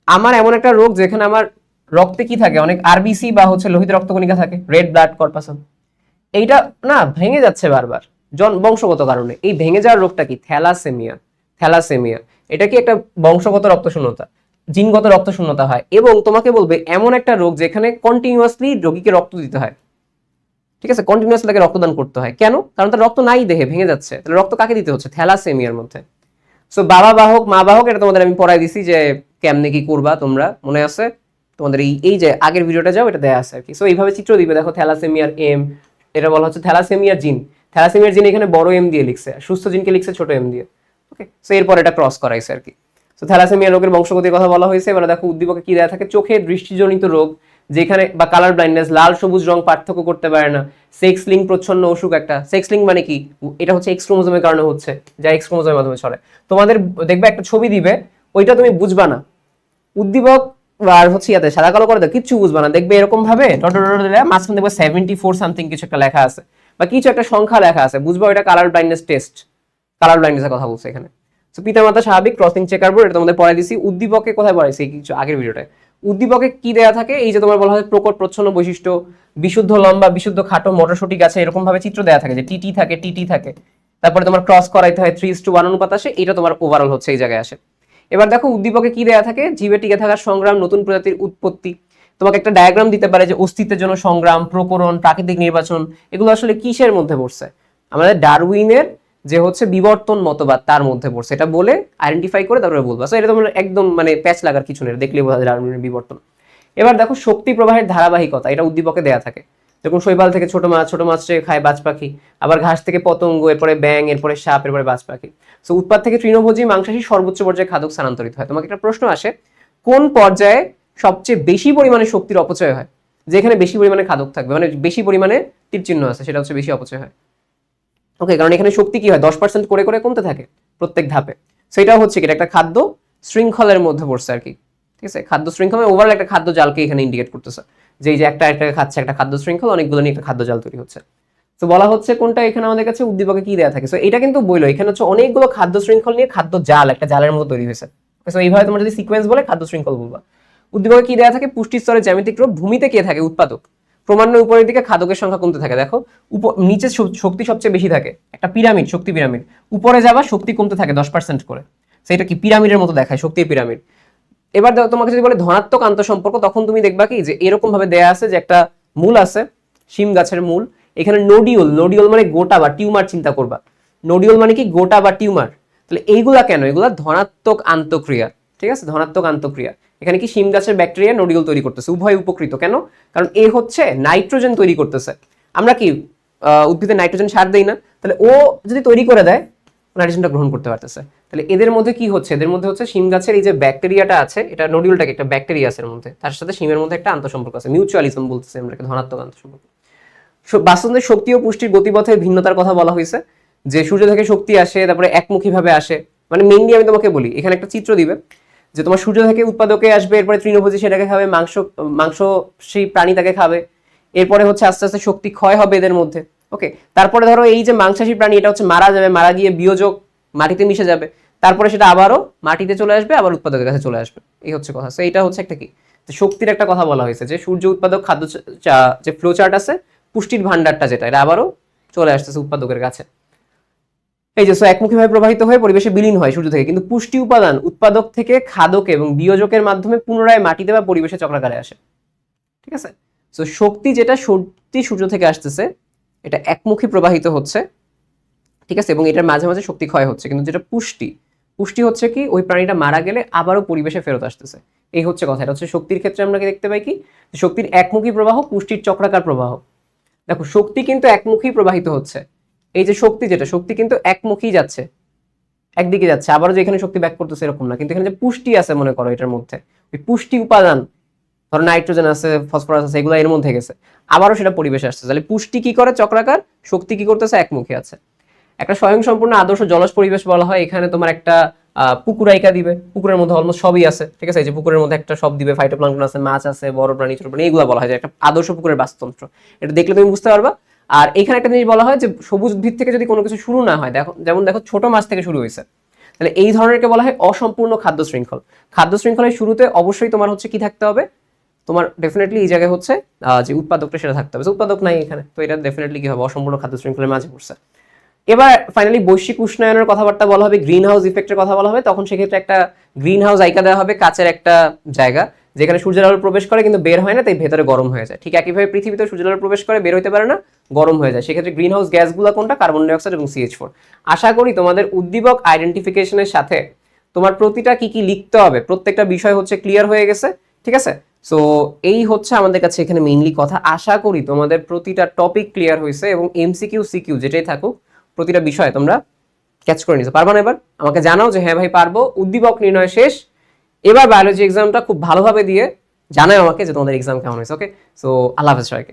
আমার এমন একটা রোগ যেখানে আমার রক্তে কি থাকে, অনেক আরবিসি বা হচ্ছে লোহিত রক্তকণিকা থাকে, রেড ব্লাড কর্পাসন। এইটা না ভেঙে যাচ্ছে বারবার বংশগত কারণে। এই ভেঙে যাওয়ার রোগটা কি? থ্যালাসেমিয়া। থ্যালাসেমিয়া এটা কি একটা বংশগত রক্তশূন্যতা, জিনগত রক্তশূন্যতা হয়। এবং তোমাকে বলবে এমন একটা রোগ যেখানে কন্টিনিউয়াসলি রোগীকে রক্ত দিতে হয়, ঠিক আছে, কন্টিনিউয়াসলি তাকে রক্তদান করতে হয়। কেন? কারণ তার রক্ত নাই দেহে, ভেঙে যাচ্ছে। তাহলে রক্ত কাকে দিতে হচ্ছে? থ্যালাসেমিয়ার মধ্যে। সো বাবা বাহক মা বাহক এটা তোমাদের আমি পড়াই দিছি যে কেমনে কি করবা, তোমরা মনে আছে তোমাদের এই যে আগের ভিডিওটা যাও, এটা দেয়া আছে আর কি। সো এইভাবে চিত্র দিবে, দেখো থ্যালাসেমিয়ার এম, এটা বলা হচ্ছে থ্যালাসেমিয়ার জিন। থ্যালাসেমিয়ার জিন এখানে বড় এম দিয়ে লিখছে, সুস্থ জিনকে লিখছে ছোট এম দিয়ে। ওকে, সো এরপর এটা ক্রস করাইছে আর কি। সো থ্যালাসেমিয়া রোগের বংশগতির কথা বলা হয়েছে। এবার দেখো উদ্দীপকে কি দেয়া থাকে? চোখে দৃষ্টিজনিত রোগ যেখানে, বা কালার ব্লাইন্ডনেস, লাল সবুজ রং পার্থক্য করতে পারে না। সেক্স লিঙ্ক প্রচ্ছন্ন অসুখ একটা। সেক্স লিঙ্ক মানে কি? এটা হচ্ছে এক্স ক্রোমোজোমের কারণে হচ্ছে, যা এক্স ক্রোমোজোমের মাধ্যমে ছড়ায়। তোমাদের দেখবে একটা ছবি দিবে, ওইটা তুমি বুঝবা না, উদ্দীপক আর হচ্ছে ইয়াতে সাদা কালো করে দাও, কিচ্ছু বুঝবা না। দেখবে এরকম ভাবে মাঝখানে দেখবে 74 সামথিং কিছু একটা লেখা আছে, বা কিছু একটা সংখ্যা লেখা আছে, বুঝবা এটা কালার ব্লাইন্ডনেস টেস্ট, কালার ব্লাইন্ডনেসের কথা বলছে এখানে। তো পিতামাতা স্বাভাবিক, ক্রসিং চেকার বোর্ড, এটা তোমাদের পড়াই দিছি। উদ্দীপকে কোথায় পড়াইছি কিছু আগের ভিডিওটায়। উদ্দীপকে কি দেয়া থাকে? এই যে তোমার বলা হয় প্রকট প্রচ্ছন্ন বৈশিষ্ট্য, বিশুদ্ধ লম্বা, বিশুদ্ধ খাটো, মটরশুটি গাছে, এরকম ভাবে চিত্র দেয়া থাকে যে টিটি থাকে, টিটি থাকে। তারপরে তোমার ক্রস করাইতে হয় 3:1 অনুপাত আসে, এটা তোমার ওভারঅল হচ্ছে এই জায়গায় আসে। এবার দেখো উদ্দীপকে কি দেয়া থাকে? জীবে টিকে থাকার সংগ্রাম, নতুন প্রজাতির উৎপত্তি। তোমাকে একটা ডায়াগ্রাম দিতে পারে যে অস্তিত্বের জন্য সংগ্রাম, প্রকরণ, প্রাকৃতিক নির্বাচন, এগুলো আসলে কিসের মধ্যে পড়ছে? আমাদের ডারউইনের যে হচ্ছে বিবর্তন মতবাদ তার মধ্যে পড়ছে। এটা বলে আইডেন্টিফাই করে তারপরে বলবা। সো এটা তোমার একদম মানে প্যাচ লাগার কিছু নেই, দেখলেই বোঝা যায় ডারউইনের বিবর্তন। এবার দেখো শক্তি প্রবাহের ধারাবাহিকতা, এটা উদ্দীপকে দেয়া থাকে। যখন শৈবাল থেকে ছোট মাছ খায় বাজ পাখি, আবার ঘাস থেকে পতঙ্গ, এরপরে ব্যাঙ, এরপরে সাপ, এরপরে বাজ পাখি। সো উৎপাদ থেকে তৃণভোজী মাংসাশী সর্বোচ্চ পর্যায়ে খাদক স্থানান্তরিত হয়। তোমাকে একটা প্রশ্ন আসে, কোন পর্যায়ে সবচেয়ে বেশি পরিমাণে শক্তির অপচয় হয়? যেখানে বেশি পরিমাণে খাদক থাকবে, মানে বেশি পরিমাণে তীর চিহ্ন আছে, সেটা হচ্ছে বেশি অপচয় হয়। ওকে, কারণ এখানে শক্তি কি হয়? 10% করে করে কমতে থাকে প্রত্যেক ধাপে। সেটা হচ্ছে কি একটা খাদ্য শৃঙ্খলের মধ্যে পড়ছে আর কি। ঠিক আছে, খাদ্য শৃঙ্খল ওভারঅল একটা খাদ্য জালকে এখানে ইন্ডিকেট করতেছে, যে এই যে একটা খাচ্ছে, একটা খাদ্য শৃঙ্খল, অনেকগুলো নিয়ে একটা খাদ্য জাল তৈরি হচ্ছে। তো বলা হচ্ছে কোনটা এখানে আমাদের কাছে উদ্দীপকে কি দেওয়া থাকে। সো এটা কিন্তু বইলো এখানে হচ্ছে অনেকগুলো খাদ্য শৃঙ্খল নিয়ে খাদ্য জাল, একটা জালের মতো তৈরি হয়েছে। সো এইভাবে তোমার যদি সিকোয়েন্স বলে খাদ্য শৃঙ্খল বলবা। উদ্দীপকে কি দেওয়া থাকে? পুষ্টি স্তরের জ্যামিতিক রূপ। ভূমিতে কে থাকে? উৎপাদক। ক্রমান্বয়ে উপরের দিকে খাদকের সংখ্যা কমতে থাকে। দেখো নিচে শক্তি সবচেয়ে বেশি থাকে, একটা পিরামিড, শক্তি পিরামিড। উপরে যাবা শক্তি কমতে থাকে 10% করে। সেটা কি পিরামিডের মতো দেখায়, শক্তির পিরামিড। এবার তোমাকে যদি বলে ধনাত্মক আন্তঃসম্পর্ক, তখন তুমি দেখবা কি যে এরকম ভাবে দেয়া আছে যে একটা মূল আছে, শিম গাছের মূল, এখানে নোডিউল, নোডিউল মানে গোটা বা টিউমার চিন্তা করবা। নোডিউল মানে কি? গোটা বা টিউমার। তাহলে এইগুলা কেন? এগুলা ধনাত্মক আন্তঃক্রিয়া। ঠিক আছে, ধনাত্মক আন্তঃক্রিয়া। এখানে কি শিম গাছের ব্যাকটেরিয়া নোডিউল তৈরি করতেছে, উভয় উপকৃত। কেন? কারণ এ হচ্ছে নাইট্রোজেন তৈরি করতেছে। আমরা কি উদ্ভিদে নাইট্রোজেন সার দেই না? তাহলে ও যদি তৈরি করে দেয়, নাইট্রোজেনটা গ্রহণ করতে পারতেছে। তাহলে এদের মধ্যে কি হচ্ছে? এদের মধ্যে হচ্ছে শিম গাছের এই যে ব্যাকটেরিয়াটা আছে, এটা নোডিউলটাকে একটা ব্যাকটেরিয়া আছে এর মধ্যে, তার সাথে শিমের মধ্যে একটা আন্তঃসম্পর্ক আছে, মিউচুয়ালিজম বলতেছে আমরা, ধনাত্মক আন্তঃসম্পর্ক। বাস্তুতন্ত্রের শক্তি ও পুষ্টির গতিপথের ভিন্নতার কথা বলা হয়েছে, যে সূর্য থেকে শক্তি আসে, তারপরে একমুখী ভাবে আসে। মানে মেইনলি আমি তোমাকে বলি, এখানে একটা চিত্র দিবে যে তোমার সূর্য থেকে উৎপাদকে আসবে, এরপরে তৃণভোজী সেটাকে খাবে, মাংস সেই প্রাণী তাকে খাবে, এরপরে হচ্ছে আস্তে আস্তে শক্তি ক্ষয় হবে এদের মধ্যে। ওকে, তারপরে ধরো এই যে মাংসাশী প্রাণী, এটা হচ্ছে মারা যাবে, মারা গিয়ে বিয়োজক মাটিতে মিশে যাবে, তারপরে সেটা আবারও মাটিতে চলে আসবে, আবার উৎপাদকের কাছে চলে আসবে। এই হচ্ছে কথা। এইটা হচ্ছে একটা কি, শক্তির একটা কথা বলা হয়েছে, যে সূর্য উৎপাদক খাদ্য যে ফ্লো চার্ট আছে, পুষ্টির ভান্ডারটা যেটা, এটা আবারও চলে আসতেছে উৎপাদকের কাছে। এই যে একমুখীভাবে প্রবাহিত হয়ে পরিবেশে বিলীন হয় সূর্য থেকে, কিন্তু পুষ্টি উপাদান উৎপাদক থেকে খাদক এবং বিয়োজকের মাধ্যমে পুনরায় মাটিতে বা পরিবেশে চক্রাকারে আসে। ঠিক আছে, তো শক্তি যেটা সূর্য থেকে আসতেছে, এটা একমুখী প্রবাহিত হচ্ছে। ঠিক আছে, এবং এটার মাঝে মাঝে শক্তি ক্ষয় হচ্ছে। কিন্তু যেটা পুষ্টি হচ্ছে কি, ওই প্রাণীটা মারা গেলে আবারও পরিবেশে ফেরত আসতেছে। এই হচ্ছে কথা। এটা হচ্ছে শক্তির ক্ষেত্রে আমরা দেখতে পাই কি, শক্তির একমুখী প্রবাহ, পুষ্টির চক্রাকার প্রবাহ। দেখো শক্তি কিন্তু একমুখী প্রবাহিত হচ্ছে। এই যে শক্তি কিন্তু একমুখী যাচ্ছে, একদিকে যাচ্ছে, আবারও যে এখানে শক্তি ব্যাক করতেছে এরকম না। কিন্তু এখানে যে পুষ্টি আছে মনে করো, এটার মধ্যে ওই পুষ্টি উপাদান, ধরো নাইট্রোজেন আছে, ফসফরাস আছে, এগুলো এর মধ্যে গেছে, আবারও সেটা পরিবেশে আসছে। তাহলে পুষ্টি কি করে? চক্রাকার। শক্তি কি করতেছে? একমুখী আছে। একটা স্বয়ংসম্পূর্ণ আদর্শ জলজ পরিবেশ বলা হয়। এখানে তোমার একটা পুকুর আইকা দিবে, পুকুরের মধ্যে অলমোস্ট সবই আছে। ঠিক আছে, এই যে পুকুরের মধ্যে একটা সব দিবে, ফাইটোপ্লাঙ্কটন আছে, মাছ আছে, বড় প্রাণী, ছোট প্রাণী, এগুলো বলা হয় যে একটা আদর্শ পুকুরের বাস্তুতন্ত্র। এটা দেখলে তুমি বুঝতে পারবা। আর এখানে একটা জিনিস বলা হয় যে সবুজ উদ্ভিদ থেকে যদি কোনো কিছু শুরু না হয়, দেখো যেমন দেখো ছোট মাছ থেকে শুরু হয়েছে, তাহলে এই ধরনেরকে বলা হয় অসম্পূর্ণ খাদ্য শৃঙ্খল। খাদ্য শৃঙ্খলের শুরুতে অবশ্যই তোমার হচ্ছে কি থাকতে হবে, তোমার ডেফিনেটলি এই জায়গায় হচ্ছে যে উৎপাদকটা সেটা থাকতে হবে, উৎপাদক নাই এখানে, তো এটা ডেফিনেটলি কি হবে, অসম্পূর্ণ খাদ্য শৃঙ্খলের মাঝে পড়ছে। এবার ফাইনালি বৈশ্বিক উষ্ণায়নের কথাবার্তা বলা হবে, গ্রিন হাউস ইফেক্টের কথা বলা হবে, তখন সেক্ষেত্রে একটা গ্রিন হাউস আইকা দেওয়া হবে, কাচের একটা জায়গা যেখানে সূর্যের আলো প্রবেশ করে কিন্তু বের হয় না, তাই ভেতরে গরম হয়ে যায়। ঠিক একইভাবে পৃথিবীতে সূর্যের আলো প্রবেশ করে বের হইতে পারে না, গরম হয়ে যায়। সেক্ষেত্রে গ্রিন হাউস গ্যাসগুলো কোনটা, কার্বন ডাইঅক্সাইড এবং CH4। আশা করি তোমাদের উদ্দীপক আইডেন্টিফিকেশনের সাথে তোমার প্রতিটা কি কি লিখতে হবে প্রত্যেকটা বিষয় হচ্ছে ক্লিয়ার হয়ে গেছে, ঠিক আছে। সো এই হচ্ছে আমাদের কাছে এখানে মেইনলি কথা। আশা করি তোমাদের প্রতিটা টপিক ক্লিয়ার হয়েছে এবং MCQ CQ যেটাই থাকুক প্রতিটা বিষয় তোমরা ক্যাচ করে নিতে পারবা না। এবার আমাকে জানাও যে হ্যাঁ ভাই পারবো, উদ্দীপক নির্ণয় শেষ, এবার বায়োলজি এক্সামটা খুব ভালোভাবে দিয়ে জানাও আমাকে যে তোমাদের এক্সাম কেমন হয়েছে। ওকে, সো আল্লাহ হাফেজ সবাইকে।